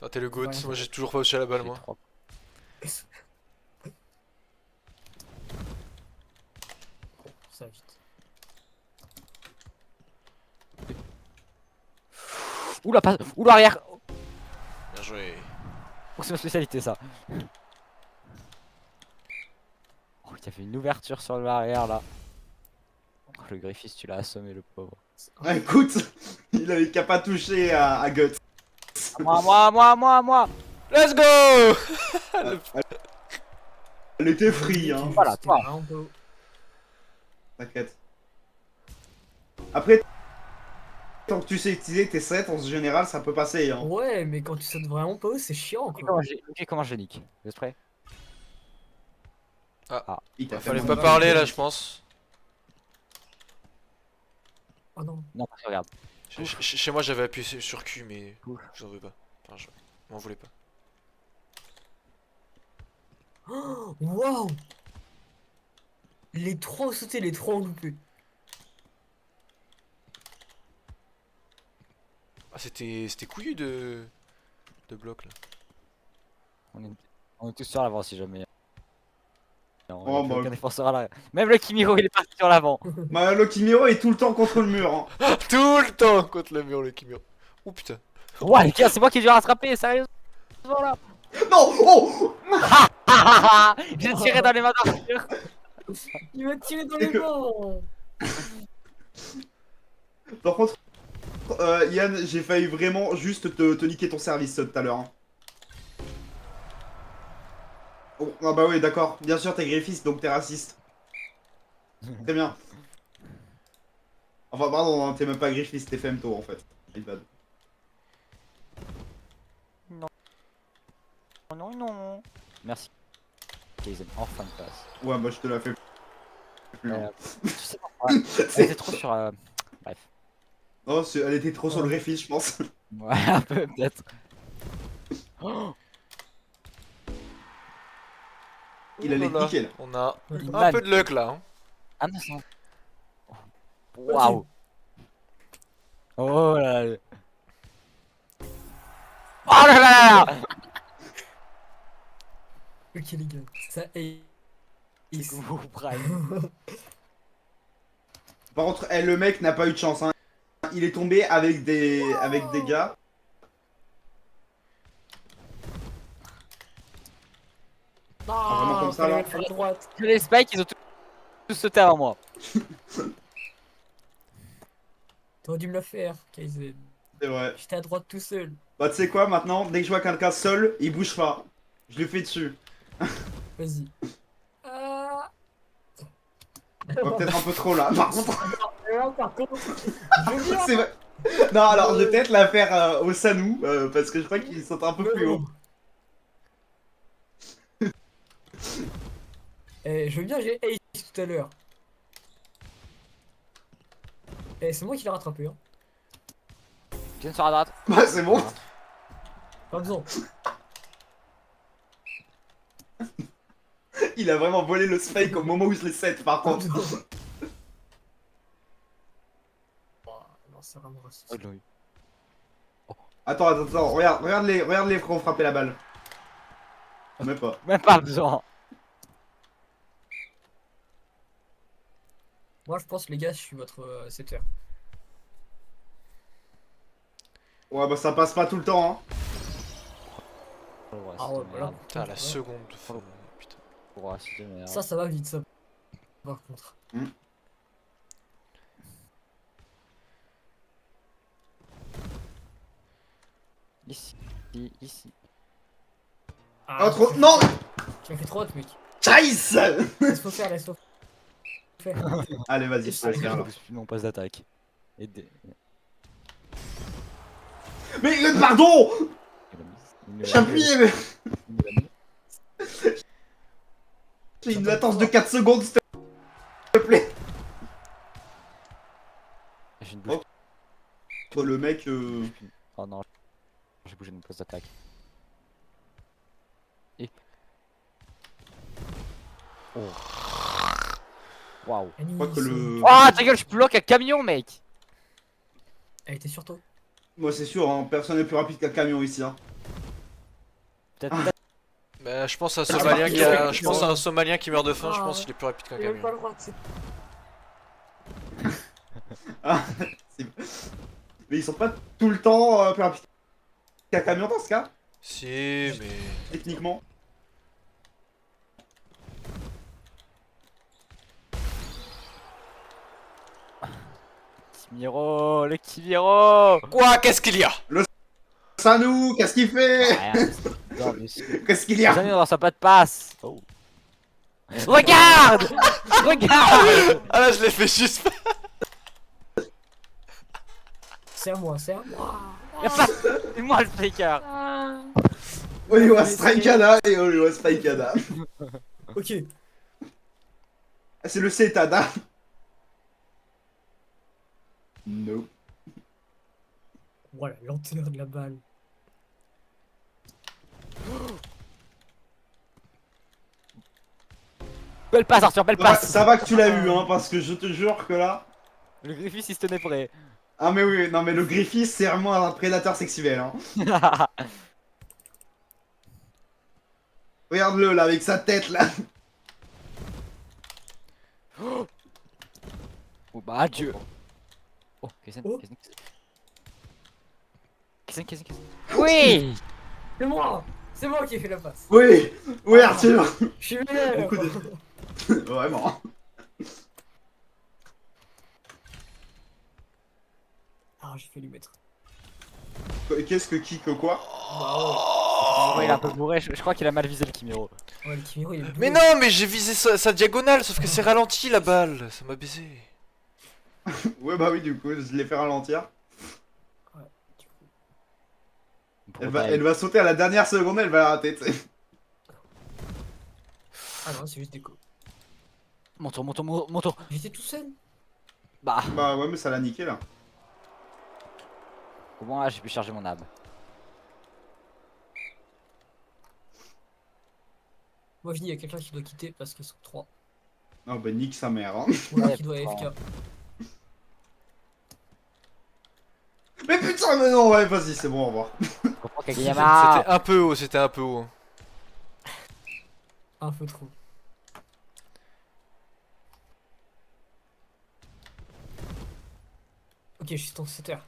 Ah, t'es le GOAT, Ouais. moi j'ai toujours pas touché à la balle, J'ai moi. 3. Ça va vite. Oula, passe. Oula, arrière. Bien joué. Oh, c'est ma spécialité ça. Oh, il y avait une ouverture sur le arrière là. Oh, le Griffiths, tu l'as assommé le pauvre. Ah, écoute, il avait qu'à pas toucher à Guts. Moi. Let's go. Elle était free, hein. Voilà, C'était toi. vraiment beau. T'inquiète. Après, tant que tu sais utiliser tes sets, en général, ça peut passer, hein. Ouais, mais quand tu sautes vraiment pas haut, c'est chiant quoi. Comment je nique. Vous êtes prêts? Il t'a Fallait fait pas mal. parler là, je pense. Oh non. Non, parce que regarde. Chez moi, j'avais appuyé sur Q, mais Ouf. je n'en veux pas. Enfin, je m'en voulais pas. Oh, waouh! Les trois ont sauté, les trois ont loupé. Ah, c'était couillu de bloc là. On est tous sur l'avant si jamais. Non, Oh, il y a plus bah. aucun défenseur à l'arrière. Même le Kimiro il est parti sur l'avant. Bah, le Kimiro est tout le temps contre le mur, hein. Tout le temps contre le mur, le Kimiro. Oh putain. Ouais les gars, c'est moi qui ai dû rattraper, sérieusement là. Non! Oh! J'ai tiré dans les mains d'Arthur. Il m'a tiré dans C'est les que- mains. Par contre, Yann, j'ai failli vraiment juste te niquer ton service tout à l'heure. Hein. Oh, ah bah oui, d'accord. Bien sûr, t'es Griffiths, donc t'es raciste. Très bien. Enfin, pardon, hein, t'es même pas Griffiths, t'es Femto en fait. My bad. Non. Merci. Kaizen, enfin une passe. Ouais, bah je te la fais plus. hein. Tu sais pourquoi? Elle était trop sur. Bref. Non, elle était trop sur le Griffiths, je pense. Ouais, un peu peut-être. Oh, Il allait te Voilà. niquer là. On a Il un peu de luck là. Hein. ah non, c'est. Waouh. Oh là là. Oh là là là. Ok les gars, ça est. Vous prime. Par contre, le mec n'a pas eu de chance. Hein. Il est tombé avec des gars. vraiment comme ça, là. À droite. Les spikes, ils ont tous sauté avant moi. T'aurais dû me le faire, Kaizen. C'est vrai. J'étais à droite tout seul. Bah tu sais quoi, maintenant, dès que je vois quelqu'un seul, il bouge pas. Je lui fais dessus. Vas-y. Ah. Ouais, peut-être un peu trop là. Par contre, Par contre, je viens. c'est vrai. Non, alors je vais peut-être la faire au Sanou, parce que je crois qu'ils sont un peu plus haut. Eh, je veux bien, j'ai ace tout à l'heure. Eh, c'est moi qui l'ai rattrapé, hein. Tiens sur la droite. Bah c'est bon. Pas besoin. Il a vraiment volé le spike au moment où je l'ai set par Pas contre. besoin. Oh, non, c'est vraiment raciste. Oh, ils l'ont eu. Attends, regarde les fronts frapper la balle. Même pas. Même pas besoin. Moi, je pense, les gars, je suis votre setter. Ouais bah ça passe pas tout le temps hein. Oh, ouais, Ah c'est ouais, de voilà. merde. Putain, la seconde. Putain. Oh, c'est de merde. Ça va vite, ça. Par contre. Ici, ici. Oh trop. Non. Tu m'as fait trop hot, mec. Chase. Laisse-moi faire, laisse-moi faire. Allez vas-y, je te laisse faire, alors. Non, passe d'attaque. Et Mais pardon. il J'ai appuyé mais nous l'a mis. j'ai une latence de 4 secondes s'il te plaît. J'ai une bouche. Oh, le mec Oh non, j'ai bougé de mon poste d'attaque. Et. Oh. Waouh. Je crois que le... Oh ta gueule, je bloque un camion, mec! Elle était sur toi. Moi c'est sûr, hein, personne n'est plus rapide qu'un camion ici hein. Peut-être. Bah, je pense à un Ah, Somalien qui a... bah, Je pense à un Somalien qui meurt de faim, je Ah, pense qu'il est plus rapide qu'un Il avait pas camion. le droit, c'est. Ah, mais ils sont pas tout le temps plus rapides qu'un camion dans ce cas, Si, mais... techniquement. Kimiro, le Kimiro! Quoi? Qu'est-ce qu'il y a? Sanou, qu'est-ce qu'il fait? Rien, non, mais c'est- Qu'est-ce qu'il y a? Les amis, on reçoit pas de passe! Oh. Regarde! Regarde! Ah là, je l'ai fait juste. C'est à moi, c'est à moi. Y'a pas. C'est moi le faker! Oliwa Strikada et Oliwa Spikada. Ok. C'est le Cetada. No. Voilà, lenteur de la balle. Belle passe, Arthur, belle passe! Ça va que tu l'as eu, hein, parce que je te jure que là. Le Griffiths il se tenait prêt. Ah, mais oui, non, mais le Griffith, c'est vraiment un prédateur sexuel, hein. Regarde-le là, avec sa tête là. Oh bah adieu! Oh, Kesen, Oh. Kesen. Oui! C'est moi qui ai fait la passe. Oui, oui, Arthur. Je suis meilleur. Beaucoup Vraiment. Ah, j'ai fait lui mettre. Qu'est-ce que qui que quoi? Oh, il est un peu bourré, je crois qu'il a mal visé le Kimiro. Ouais, le Kimiro, il est Mais bourré. non, mais j'ai visé sa diagonale, sauf que c'est ralenti la balle. Ça m'a baisé. Ouais, bah oui, du coup, je l'ai fait ralentir. Elle va sauter à la dernière seconde, elle va la rater, tu sais. Ah non, c'est juste déco. Mon tour. J'étais tout seul. Bah, Bah ouais, mais ça l'a niqué là. au moins là j'ai pu charger mon âme. Moi, je dis, il y a quelqu'un qui doit quitter parce qu'ils sont 3. Oh bah nique sa mère, hein. Ou alors Ouais, qui doit putain. AFK. Mais putain, mais non, ouais, vas-y, c'est bon, au revoir. Je comprends Kageyama. C'était un peu haut, c'était un peu haut. hein. Un peu trop. Ok, je suis ton setter.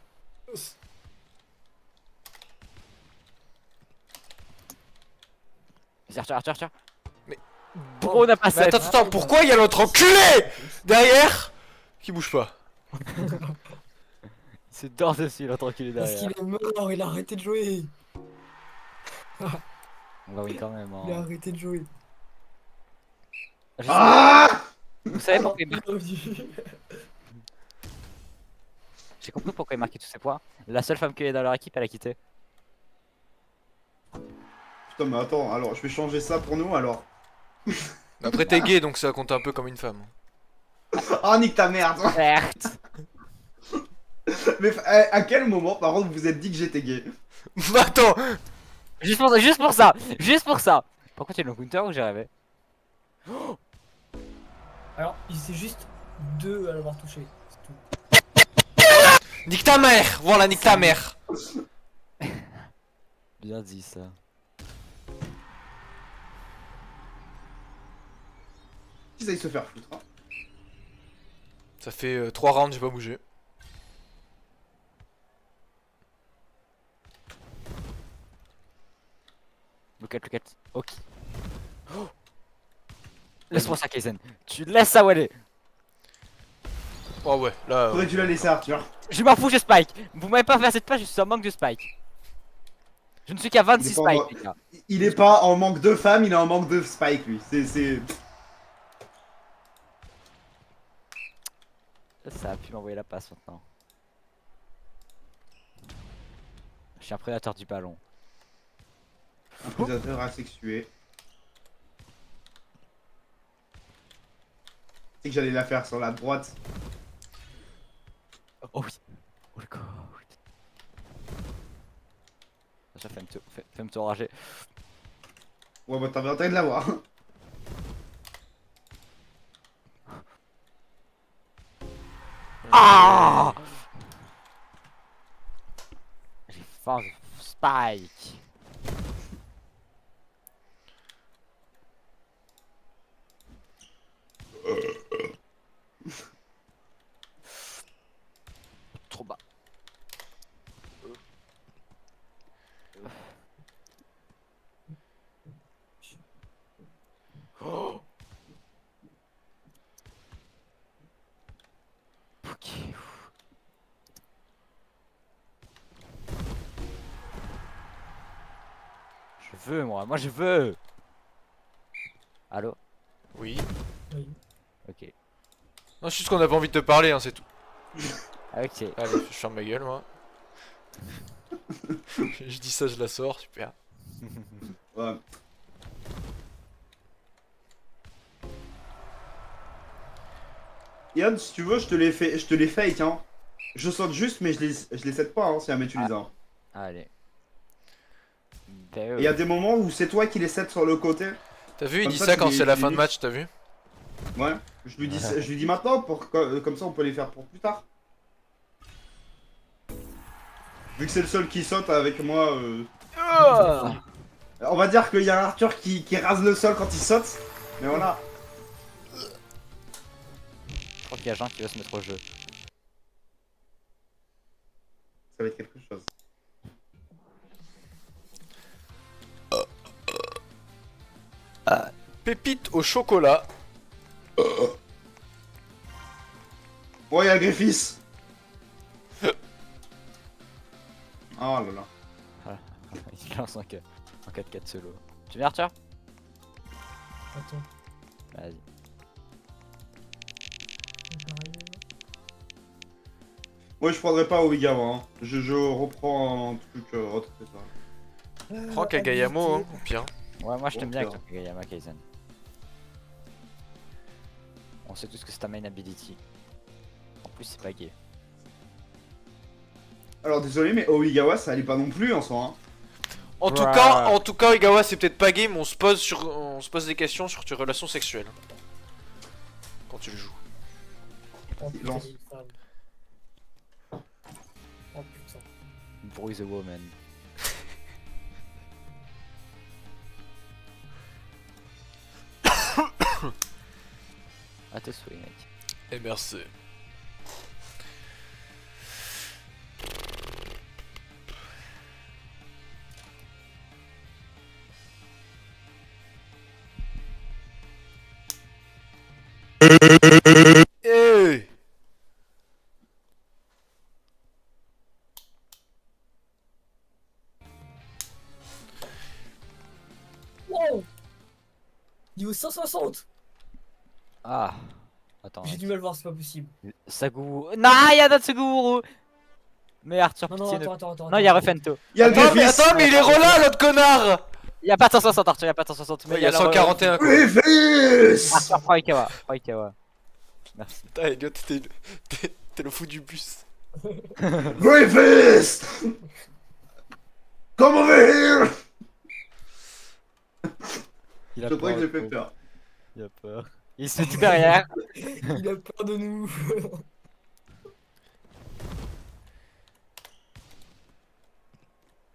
Vas-y, Arthur. Mais- Pourquoi on a pas Mais set? attends, pourquoi il y a l'autre enculé derrière qui bouge pas? Il se dort dessus, il a tranquille Parce derrière. qu'il est mort, il a arrêté de jouer. Bah oui, quand même. Il a Hein. arrêté de jouer. Je sais- Ah Vous savez pourquoi Il est revenu. J'ai compris pourquoi il marquait tous ces points. La seule femme qu'il y a dans leur équipe, elle a quitté. Putain, mais attends, alors je vais changer ça pour nous alors. Après, t'es gay, donc ça compte un peu comme une femme. Ah, nique ta merde. Certes. Mais à quel moment, par contre, vous vous êtes dit que j'étais gay? Attends. Juste pour ça, juste pour ça, juste pour ça. Pourquoi tu es le counter ou j'ai rêvé? Alors, il c'est juste 2 à l'avoir touché. C'est tout. Nique ta mère. Voilà, nique ta mère. Bien dit ça. Ils aillent se faire foutre. Hein. Ça fait 3 rounds, j'ai pas bougé. Look at, look at. Ok. Oh. Laisse-moi ça, Kaizen. Tu laisses ça, Wally. Oh ouais, là. Faudrait que tu la laisses, Arthur. Je m'en fous, je spike. Vous m'avez pas fait cette page, je suis en manque de spike. Je ne suis qu'à 26 Il est pas en- spikes, les gars. Il est pas en manque de femmes, il est en manque de spike, lui. C'est. Ça a pu m'envoyer la passe maintenant. Je suis un prédateur du ballon. Un prédateur asexué. C'est que j'allais la faire sur la droite. Oh oui. Oh le god. Ça fait me enrager. Ouais, bah t'avais intérêt de l'avoir. Ah! J'ai faim de spike. Trop bas. Oh. Ok. Je veux moi je veux. Allô? Oui. Oui. Ok. Non, c'est juste qu'on a pas envie de te parler, hein, c'est tout. Ok. Allez, je ferme ma gueule, moi. Je dis ça, je la sors, super. Ouais. Yann, si tu veux, je te les fake, hein. Je saute juste, mais je les set pas, hein, si jamais tu les as. Allez. Et il y a des moments où c'est toi qui les set sur le côté. T'as vu, il Comme dit ça, ça tu quand les- c'est la tu fin les de match, t'as vu? Ouais. Je lui dis maintenant, comme ça on peut les faire pour plus tard. Vu que c'est le seul qui saute avec moi, on va dire qu'il y a Arthur qui rase le sol quand il saute. Mais voilà. Je crois qu'il y a Jean qui veut se mettre au jeu. Ça va être quelque chose. Pépite au chocolat. Oh, il y a Griffiths. Oh là là. Il lance en 4-4 solo. Tu viens Arthur? Attends. Vas-y. Moi je prendrais pas Oigawa, hein. Je reprends un truc autre que ça. Prends Kagayamo, hein, au pire. Ouais, moi je t'aime bien avec Bon, ton Kagayama Kaizen. On sait tous que c'est ta main ability. En plus, c'est pas gay. Alors désolé, mais Oigawa ça allait pas non plus en soi. Hein. En tout cas, Igawa, c'est peut-être pas gay, mais on se pose des questions sur tes relations sexuelles. Quand tu le joues. Oh putain, Lance. il y a une femme. Oh putain. Bruise the woman. Ah, t'es souris, mec. Et merci. Hey! Wow! Niveau 160! Ah. Attends. J'ai du mal à voir, c'est pas possible. Saguru. Non, il y a notre Saguru. Mais Arthur, Non, non, pitié, ne- attends. Non, il y a Refento. Il y a le Attends, mais, Griffiths. attends, mais il est relâ, l'autre connard. Il y a pas de 160, Arthur, il y a pas de 160. Mais Il y a le- 141, quoi. Griffiths. Arthur, prends Ikawa. Prends Ikawa. Merci. Putain, Elliot, t'es le fou du bus. Griffiths. Come over here. Il a Je crois que peur, j'ai le fait pauvre. peur. Il a peur. Il se met tout derrière. Il a peur de nous.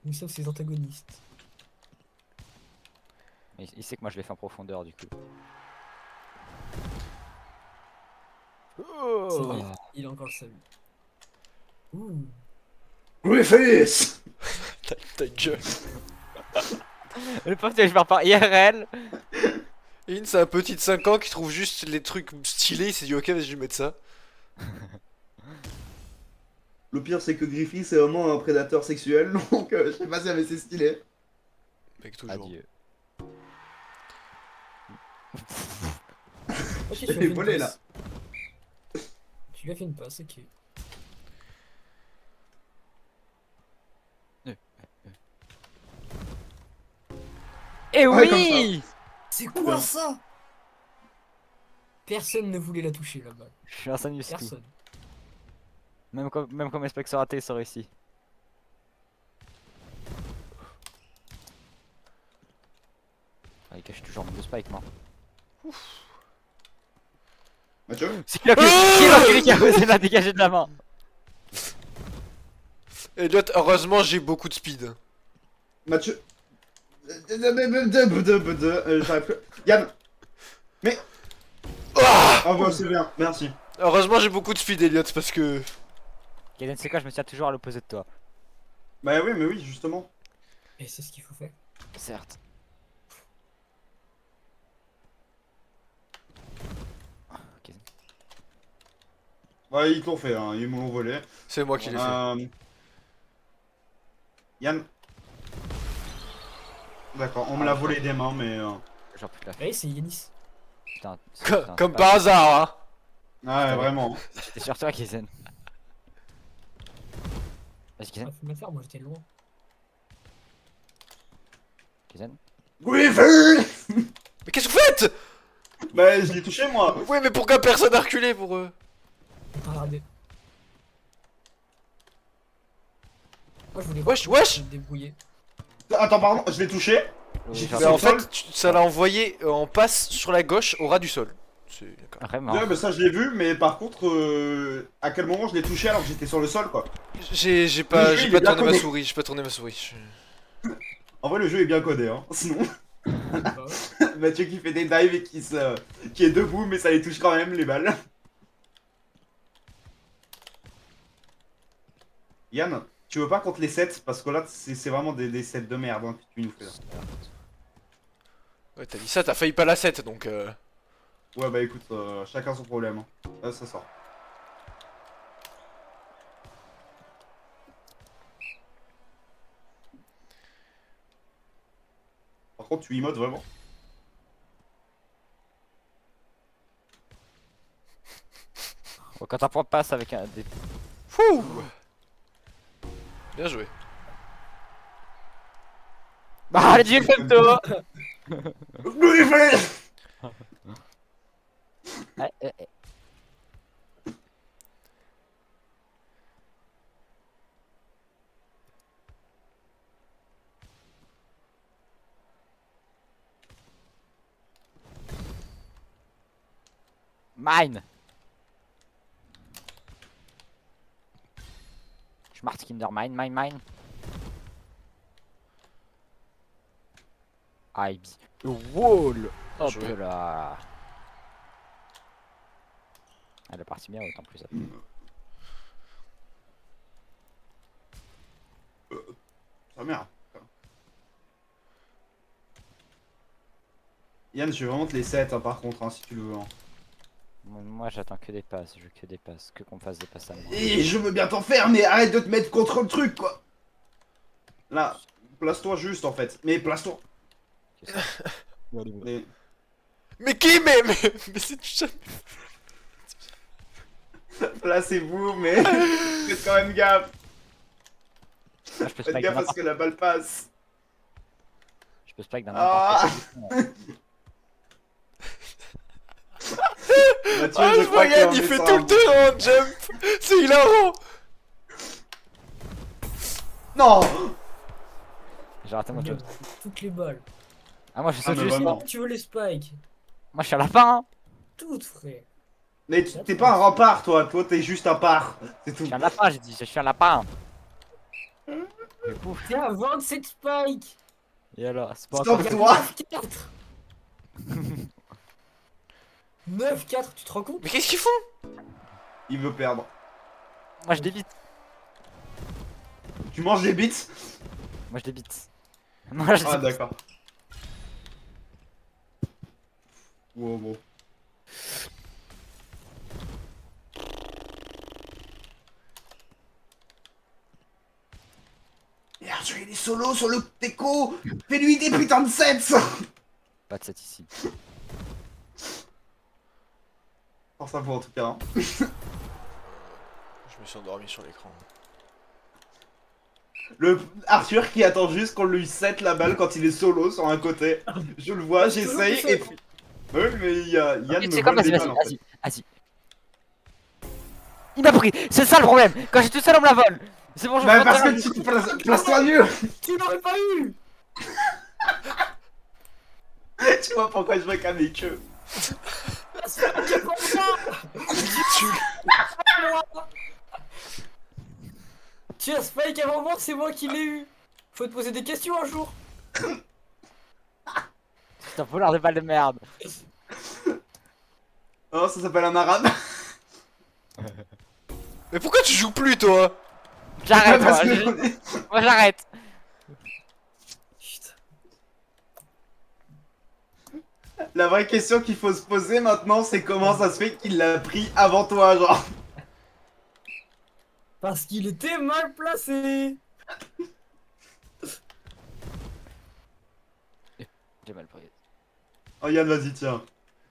Nous sommes ses antagonistes. Il sait que moi je l'ai fait en profondeur du coup. C'est vrai, il a encore le salut. Ouh. Griffiths. Ta gueule. Le pote, je pars par IRL. In, c'est un petit de 5 ans qui trouve juste les trucs stylés, il s'est dit ok, vas-y, je vais mettre ça. Le pire, c'est que Griffiths c'est vraiment un prédateur sexuel, donc je sais pas si c'est stylé. Mec, toujours. Adieu. Ok, tu Je lui as l'ai fait volé une là. passe. Tu lui as fait une passe, ok. Et Ouais, oui. C'est quoi ça? Personne ne voulait la toucher là-bas. Je suis un Sanus tout. Personne. Même quand mes specs sont ratés, ils sont réussis. Ah, il cache toujours mon deux spike, moi. Mathieu. C'est qui l'enculé qui a osé la dégager de la main? Elliot, heureusement, j'ai beaucoup de speed. Mathieu. J'arrive plus. Yann. Mais. Ah bah c'est bien, merci. Heureusement, j'ai beaucoup de speed, Elliot, parce que. Kaden, c'est quoi? Je me tiens toujours à l'opposé de toi. Bah oui, mais oui, justement. Et c'est ce qu'il faut faire. Certes. Kaden. Ouais, ils t'ont fait, hein, ils m'ont volé. C'est moi qui l'ai fait. Yann. D'accord, on me l'a volé des mains, mais. Genre plus la Allez, c'est Yanis. putain. Comme par hasard, hein. Ah ouais, vraiment. J'étais sur toi, Kaden. Vas-y, Ah, Kaden. faut me le faire, moi j'étais loin. Kaden. Griffith. Mais qu'est-ce que vous faites? Bah, je l'ai touché moi. Ouais, mais pourquoi personne n'a reculé pour eux? Regardez. Moi je voulais Wesh, voir wesh. me débrouiller. Attends, pardon, je l'ai touché. J'ai fait Mais en Sur le fait, sol. ça l'a envoyé en passe sur la gauche au ras du sol. C'est d'accord. Vraiment. Ouais, mais ça je l'ai vu, mais par contre, à quel moment je l'ai touché alors que j'étais sur le sol quoi. J'ai Le pas, jeu, j'ai il pas est bien tourné ma codé. souris, j'ai pas tourné ma souris. En vrai, le jeu est bien codé, hein. Sinon, Bah ouais. Mathieu qui fait des dives et qui est debout, mais ça les touche quand même les balles. Yann, tu veux pas contre les 7 parce que là c'est vraiment des sets de merde hein, que tu nous fais là. Ouais, t'as dit ça, t'as failli pas la 7 donc. Ouais bah écoute, chacun son problème. Hein. Là ça sort. Par contre tu emotes vraiment. Bon, quand t'en passe avec un des. Fouh. Bien joué. Bah, allez, dis comme toi! Griffith. Mine! Smart Kinder, mine. IB. Wall! Hop joué. là! Elle est partie bien, autant plus. Ah merde. Yann, je vais vraiment te les 7 hein, par contre, hein, si tu le veux. Hein. Moi j'attends que des passes, je veux que des passes, que qu'on me fasse des passes à moi. Et je veux bien t'en faire, mais arrête de te mettre contre le truc quoi. Là, place-toi juste en fait. Mais place-toi. Mais... Mais qui mais c'est du jamais. Placez-vous, mais faites quand même gaffe. Moi, je peux Faites spike gaffe dans parce que la balle passe. Je peux spike dans Ah. n'importe Mathieu, Ah, je je crois regarde, qu'on il est fait sur tout un le terrain en jump. C'est hilarant. Non. J'ai raté mon Regarde, job. toutes les balles. Ah, moi, je Ah, saute mais juste. vraiment. Comment tu veux les spikes? Moi, je suis à la fin. Hein. Toutes, frère. Mais t'es pas un rempart, toi. Toi, t'es juste un part. C'est Je tout. suis un lapin, j'ai dit. Je suis un lapin. Mais pouf. T'es à 27 spikes. Et alors, c'est pas Stop, encore. toi. 9-4. 9-4, tu te rends compte? Mais qu'est-ce qu'ils font? Il veut perdre. Moi, je débite. Tu manges des bits? Moi, je débite. Moi, je Ah, débite. d'accord. Wow, wow. Et Arthur, il est solo sur le teco. Fais-lui des putains de sets. Pas de 7 ici. Force à vous en tout cas. Hein. Je me suis endormi sur l'écran. Le Arthur qui attend juste qu'on lui set la balle quand il est solo sur un côté. Je le vois, j'essaye et puis. Oui, mais il y a Yann Tu me sais quoi, vole vas-y, des vas-y, balles en fait. vas-y, vas-y. Il m'a pris, c'est ça le problème. Quand j'ai tout seul, on me la vole. C'est bon, je Bah me parce prends que tu te place-toi mieux. Tu n'aurais pas eu. Tu vois pourquoi je vais avec eux. C'est pour ça. Tu as spike avant moi, c'est moi qui l'ai eu. Faut te poser des questions un jour. C'est un voleur de balles de merde. Oh, ça s'appelle un arabe. Mais pourquoi tu joues plus, toi? J'arrête, moi, Parce que- moi j'arrête. Putain. La vraie question qu'il faut se poser maintenant, c'est comment ça se fait qu'il l'a pris avant toi, genre. Parce qu'il était mal placé. J'ai mal pris. Oh Yann, vas-y, tiens.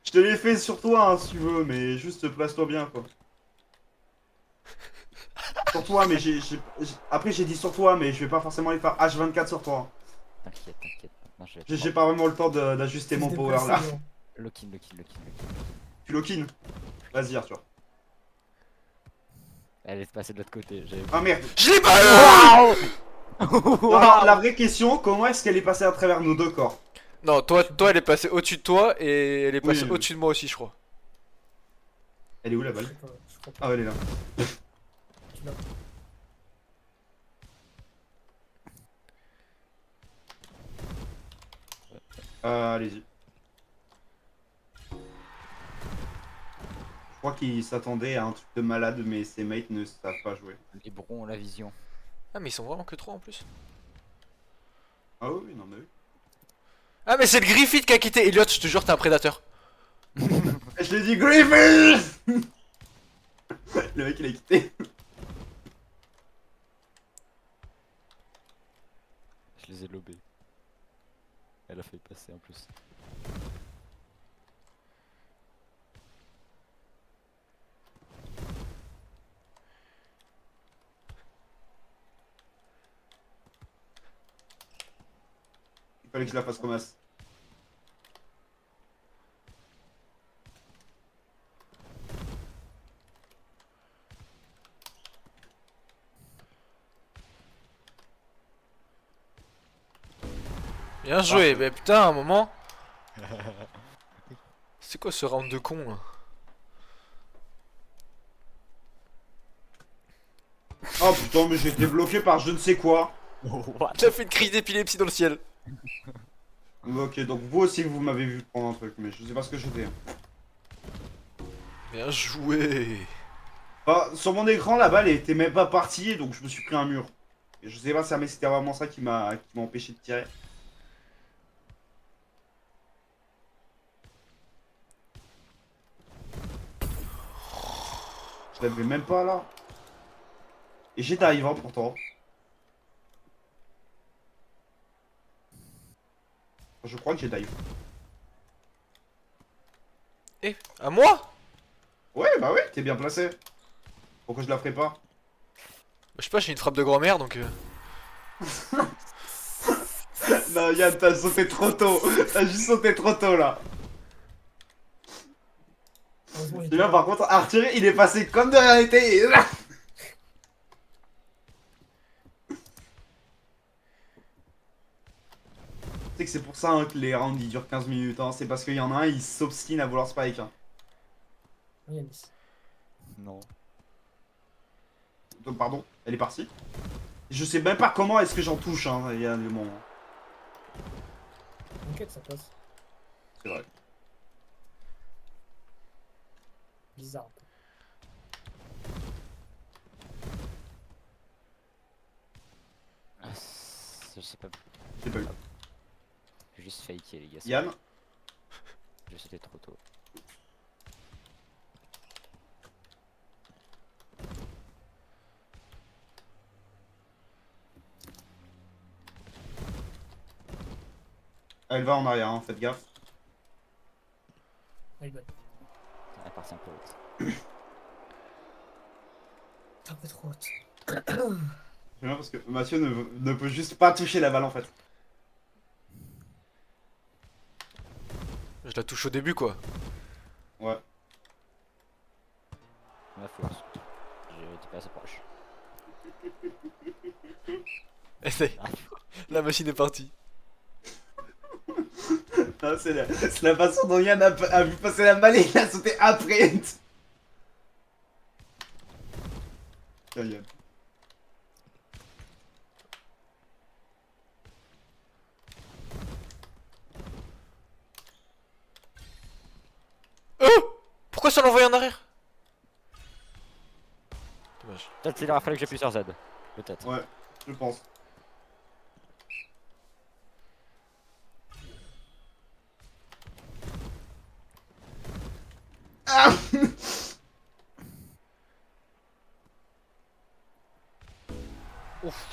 Je te l'ai fait sur toi, hein, si tu veux, mais juste place-toi bien, quoi. Sur toi, mais après j'ai dit sur toi, mais je vais pas forcément les faire H24 sur toi. T'inquiète, t'inquiète. Maintenant, je vais J'ai pas vraiment le temps d'ajuster mon power là. Lock-in, lock-in, lock-in, lock-in. Tu lock-in. Vas-y, Arthur. Elle est passée de l'autre côté. J'avais- Ah merde. Je l'ai pas eu. Waouh. Non, alors, la vraie question, comment est-ce qu'elle est passée à travers nos deux corps? Non, toi, elle est passée au-dessus de toi et elle est passée Oui. au-dessus de moi aussi, je crois. Elle est où la Je balle? sais pas, je crois pas. Ah, elle est là. Tu l'as. Allez-y. Je crois qu'il s'attendait à un truc de malade, mais ses mates ne savent pas jouer. Les brons ont la vision. Ah, mais ils sont vraiment que 3 en plus. Ah oui, non mais oui. Ah, mais c'est le Griffith qui a quitté. Elliot, je te jure, t'es un prédateur. Je l'ai dit Griffith. Le mec il a quitté. Je les ai lobés. Elle a failli passer en plus. Il fallait que je la fasse comme as. Bien joué, mais putain, à un moment. C'est quoi ce round de con là? Oh putain, mais j'ai été bloqué par je ne sais quoi. What? T'as fait une crise d'épilepsie dans le ciel. Ok, donc vous aussi vous m'avez vu prendre un truc, mais je sais pas ce que j'étais. Bien joué. Bah, sur mon écran, la balle elle était même pas partie, donc je me suis pris un mur. Et je sais pas si c'était vraiment ça qui m'a empêché de tirer. Je l'avais même pas là. Et j'ai dive hein, pourtant. Je crois que j'ai dive. Eh, à moi? Ouais, bah ouais, t'es bien placé. Pourquoi je la ferais pas? Bah, je sais pas, j'ai une frappe de grand-mère donc. Non, Yann, t'as sauté trop tôt. T'as juste sauté trop tôt là. Heureusement, C'est j'étais bien, là. par contre, Arthur, il est passé comme de rien n'était. et là. Tu sais que c'est pour ça hein, que les rounds ils durent 15 minutes. Hein. C'est parce qu'il y en a un, il s'obstine à vouloir spike. Hein. Ah, Yanis. Non. Donc, pardon, elle est partie. Je sais même pas comment est-ce que j'en touche, hein, Yann, le moment. T'inquiète, ça passe. C'est vrai. Bizarre. Un peu. Je sais pas. J'ai pas eu. J'ai juste faké les gars. Yann, J'ai sauté trop tôt. elle va en arrière, hein, faites gaffe. Ah, il va. Elle est partie un peu haute. Un peu trop haute. J'aime bien parce que Mathieu ne peut juste pas toucher la balle en fait. Je la touche au début quoi. Ouais. Ma force. J'étais pas assez proche. Essaye. La machine est partie. Ah, c'est la façon dont Yann a vu passer la balle et il a sauté après. Tiens, Yann. Pourquoi ça l'envoie en arrière? Dommage. Peut-être qu'il aura fallu que j'appuie sur Z. Peut-être. Ouais, je pense. Ah Ouf.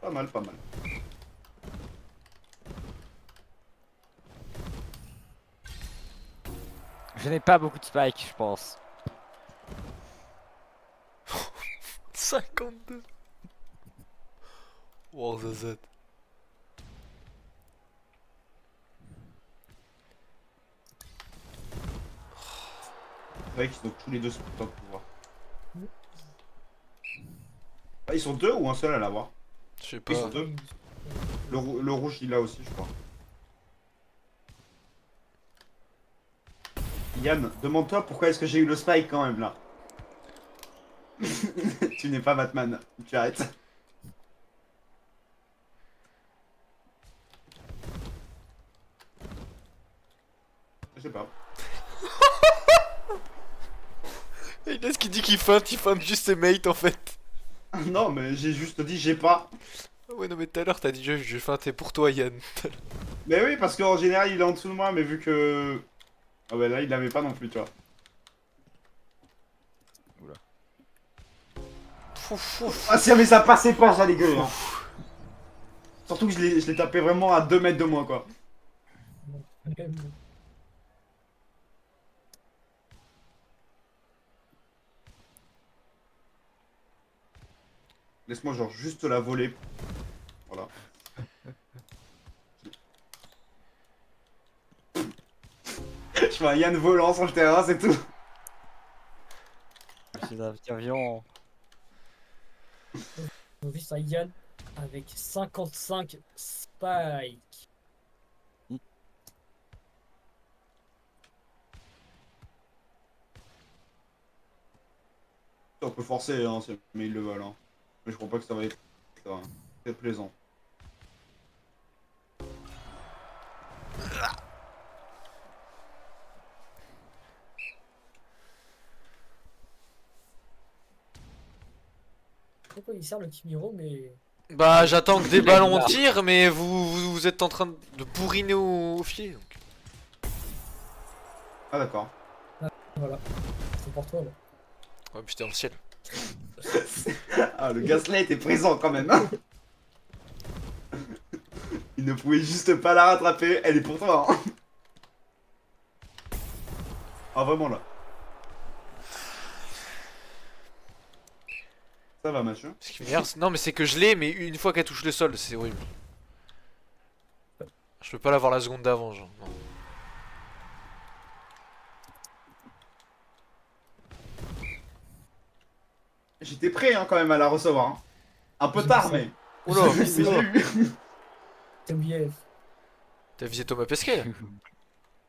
Pas mal, pas mal. Je n'ai pas beaucoup de spikes, je pense. 52. Wow, ZZ. C'est vrai qu'ils sont tous les deux sur le pouvoir. Ah, ils sont deux ou un seul à l'avoir? Je sais Ils sont pas. deux. Le rouge il l'a aussi, je crois. Yann, demande-toi pourquoi est-ce que j'ai eu le spike quand même là. Tu n'es pas Batman, tu arrêtes. Je sais pas. Et là, ce qu'il dit qu'il feinte, il feinte juste ses mates en fait. Non, mais j'ai juste dit j'ai pas. Ah ouais, non, mais tout à l'heure, t'as dit je feintais pour toi, Yann. Mais oui, parce qu'en général il est en dessous de moi, mais vu que. Ah bah là il l'avait pas non plus, tu vois. Ouf, ouf. Ah si mais ça passait pas, j'allais gueuler. Hein. Surtout que je l'ai tapé vraiment à 2 mètres de moi quoi. Laisse-moi genre juste la voler. Voilà. Je fais un Yann volant sur le terrain, c'est tout. Je suis un petit avion. On vit ça Yann avec 55 spikes. On peut forcer, hein, mais ils le veulent. Hein. Mais je crois pas que ça va être très plaisant. Je sais pas quoi il sert le Kimiro, mais. Bah, j'attends que des ballons tirent, mais vous êtes en train de bourriner au filet. Donc. Ah d'accord. Voilà. C'est pour toi là. Ouais, putain, le ciel. Ah, le gaslight est présent quand même. Hein. Il ne pouvait juste pas la rattraper, elle est pour toi. Hein. Ah vraiment là. Ça va, Mathieu. Ce qui m'énerve, non mais c'est que je l'ai, mais une fois qu'elle touche le sol, c'est horrible. Je peux pas l'avoir la seconde d'avant, genre. Non. J'étais prêt hein, quand même à la recevoir. Hein. Un peu tard, mais. Oula, Mais je l'ai eu. T'as oublié. t'as visé Thomas Pesquet là?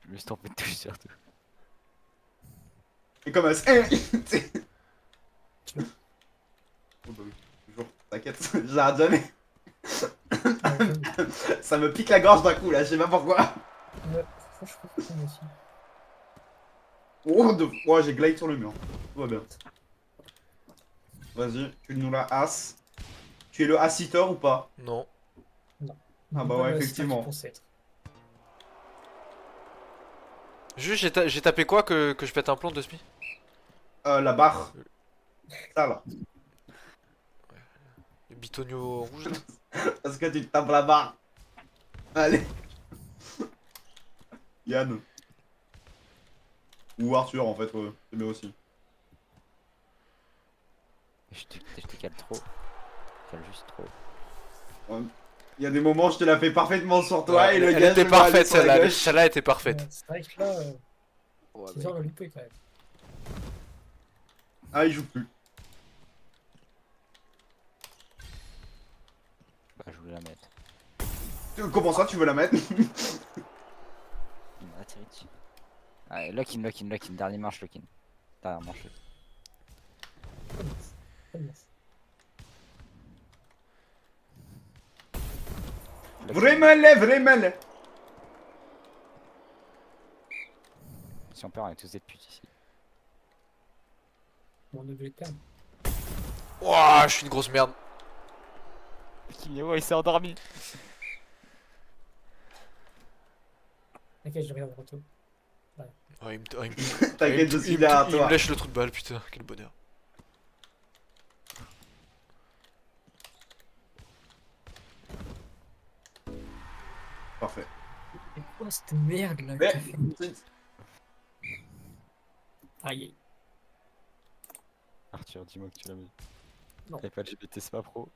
Je me suis trompé de touche surtout. Et comme un. Oh bah oui, toujours, t'inquiète, j'arrête jamais. Ça me pique la gorge d'un coup là, je sais pas pourquoi. Ouais, franchement, je comprends aussi. Oh, oh j'ai glide sur le mur. Tout va bien. Vas-y, tu nous la as. Tu es le as-hitter ou pas? Non. Ah bah ouais, effectivement. Juste, j'ai tapé quoi que je pète un plomb de SPI? La barre. Ça là. Le bitonio rouge là. Parce que tu te tapes la barre. Allez. Yann. Ou Arthur en fait, ouais. C'est bien aussi. Je te cale trop. Je cale juste trop. Il y a des moments je te la fais parfaitement sur toi Ouais, et le elle gars était je vais aller parfaite sur la celle-là, gauche. celle-là était parfaite. C'est vrai que là, Ouais, c'est dur de louper quand même. Ah il joue plus. Bah, je voulais la mettre. Comment ça tu veux la mettre? Il m'a atterri dessus. Allez, lock in, lock in, lock in. Dernière manche, lock in. Dernière manche. Très bien. Vraiment. Si on perd, on est tous des putes ici. Bon, on devait le perdre. Ouah, je suis une grosse merde. Kinewo, il s'est endormi. T'inquiète, je regarde retour. Oh, il T'inquiète, je me- suis il me- derrière il me toi. lèche le trou de balle, putain, quel bonheur. Parfait. C'est quoi cette merde là que Mais... t'as fait? Aïe. Arthur, dis-moi que tu l'as mis. Non. T'avais pas LGBT, c'est pas pro.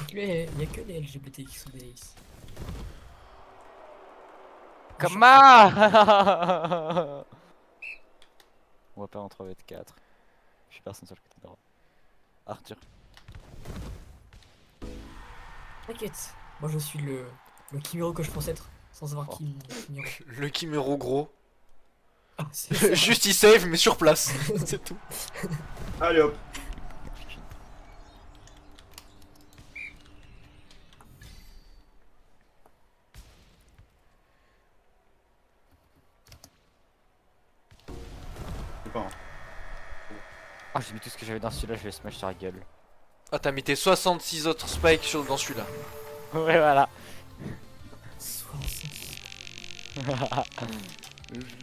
Il y a que les LGBT qui sont des aces. Comment? On va pas en 3v4. Je suis personne sur le côté droit. Arthur. T'inquiète, moi je suis le Kimiro que je pense être, sans savoir Oh. qui Kimiro. Le Kimero gros. Ah, c'est ça. Juste il save, mais sur place. C'est tout. Allez hop. C'est pas un. Ah, j'ai mis tout ce que j'avais dans celui-là, je vais smash sur la gueule. Ah, t'as mis tes 66 autres spikes dans celui-là. Ouais, voilà. 60.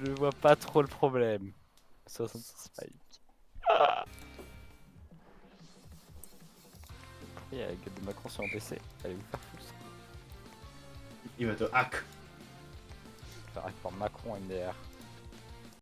Je vois pas trop le problème. 66 spikes. Il y a la gueule de Macron sur un PC. Allez vous faire foutre. Il va te hack. Faire hack par Macron MDR.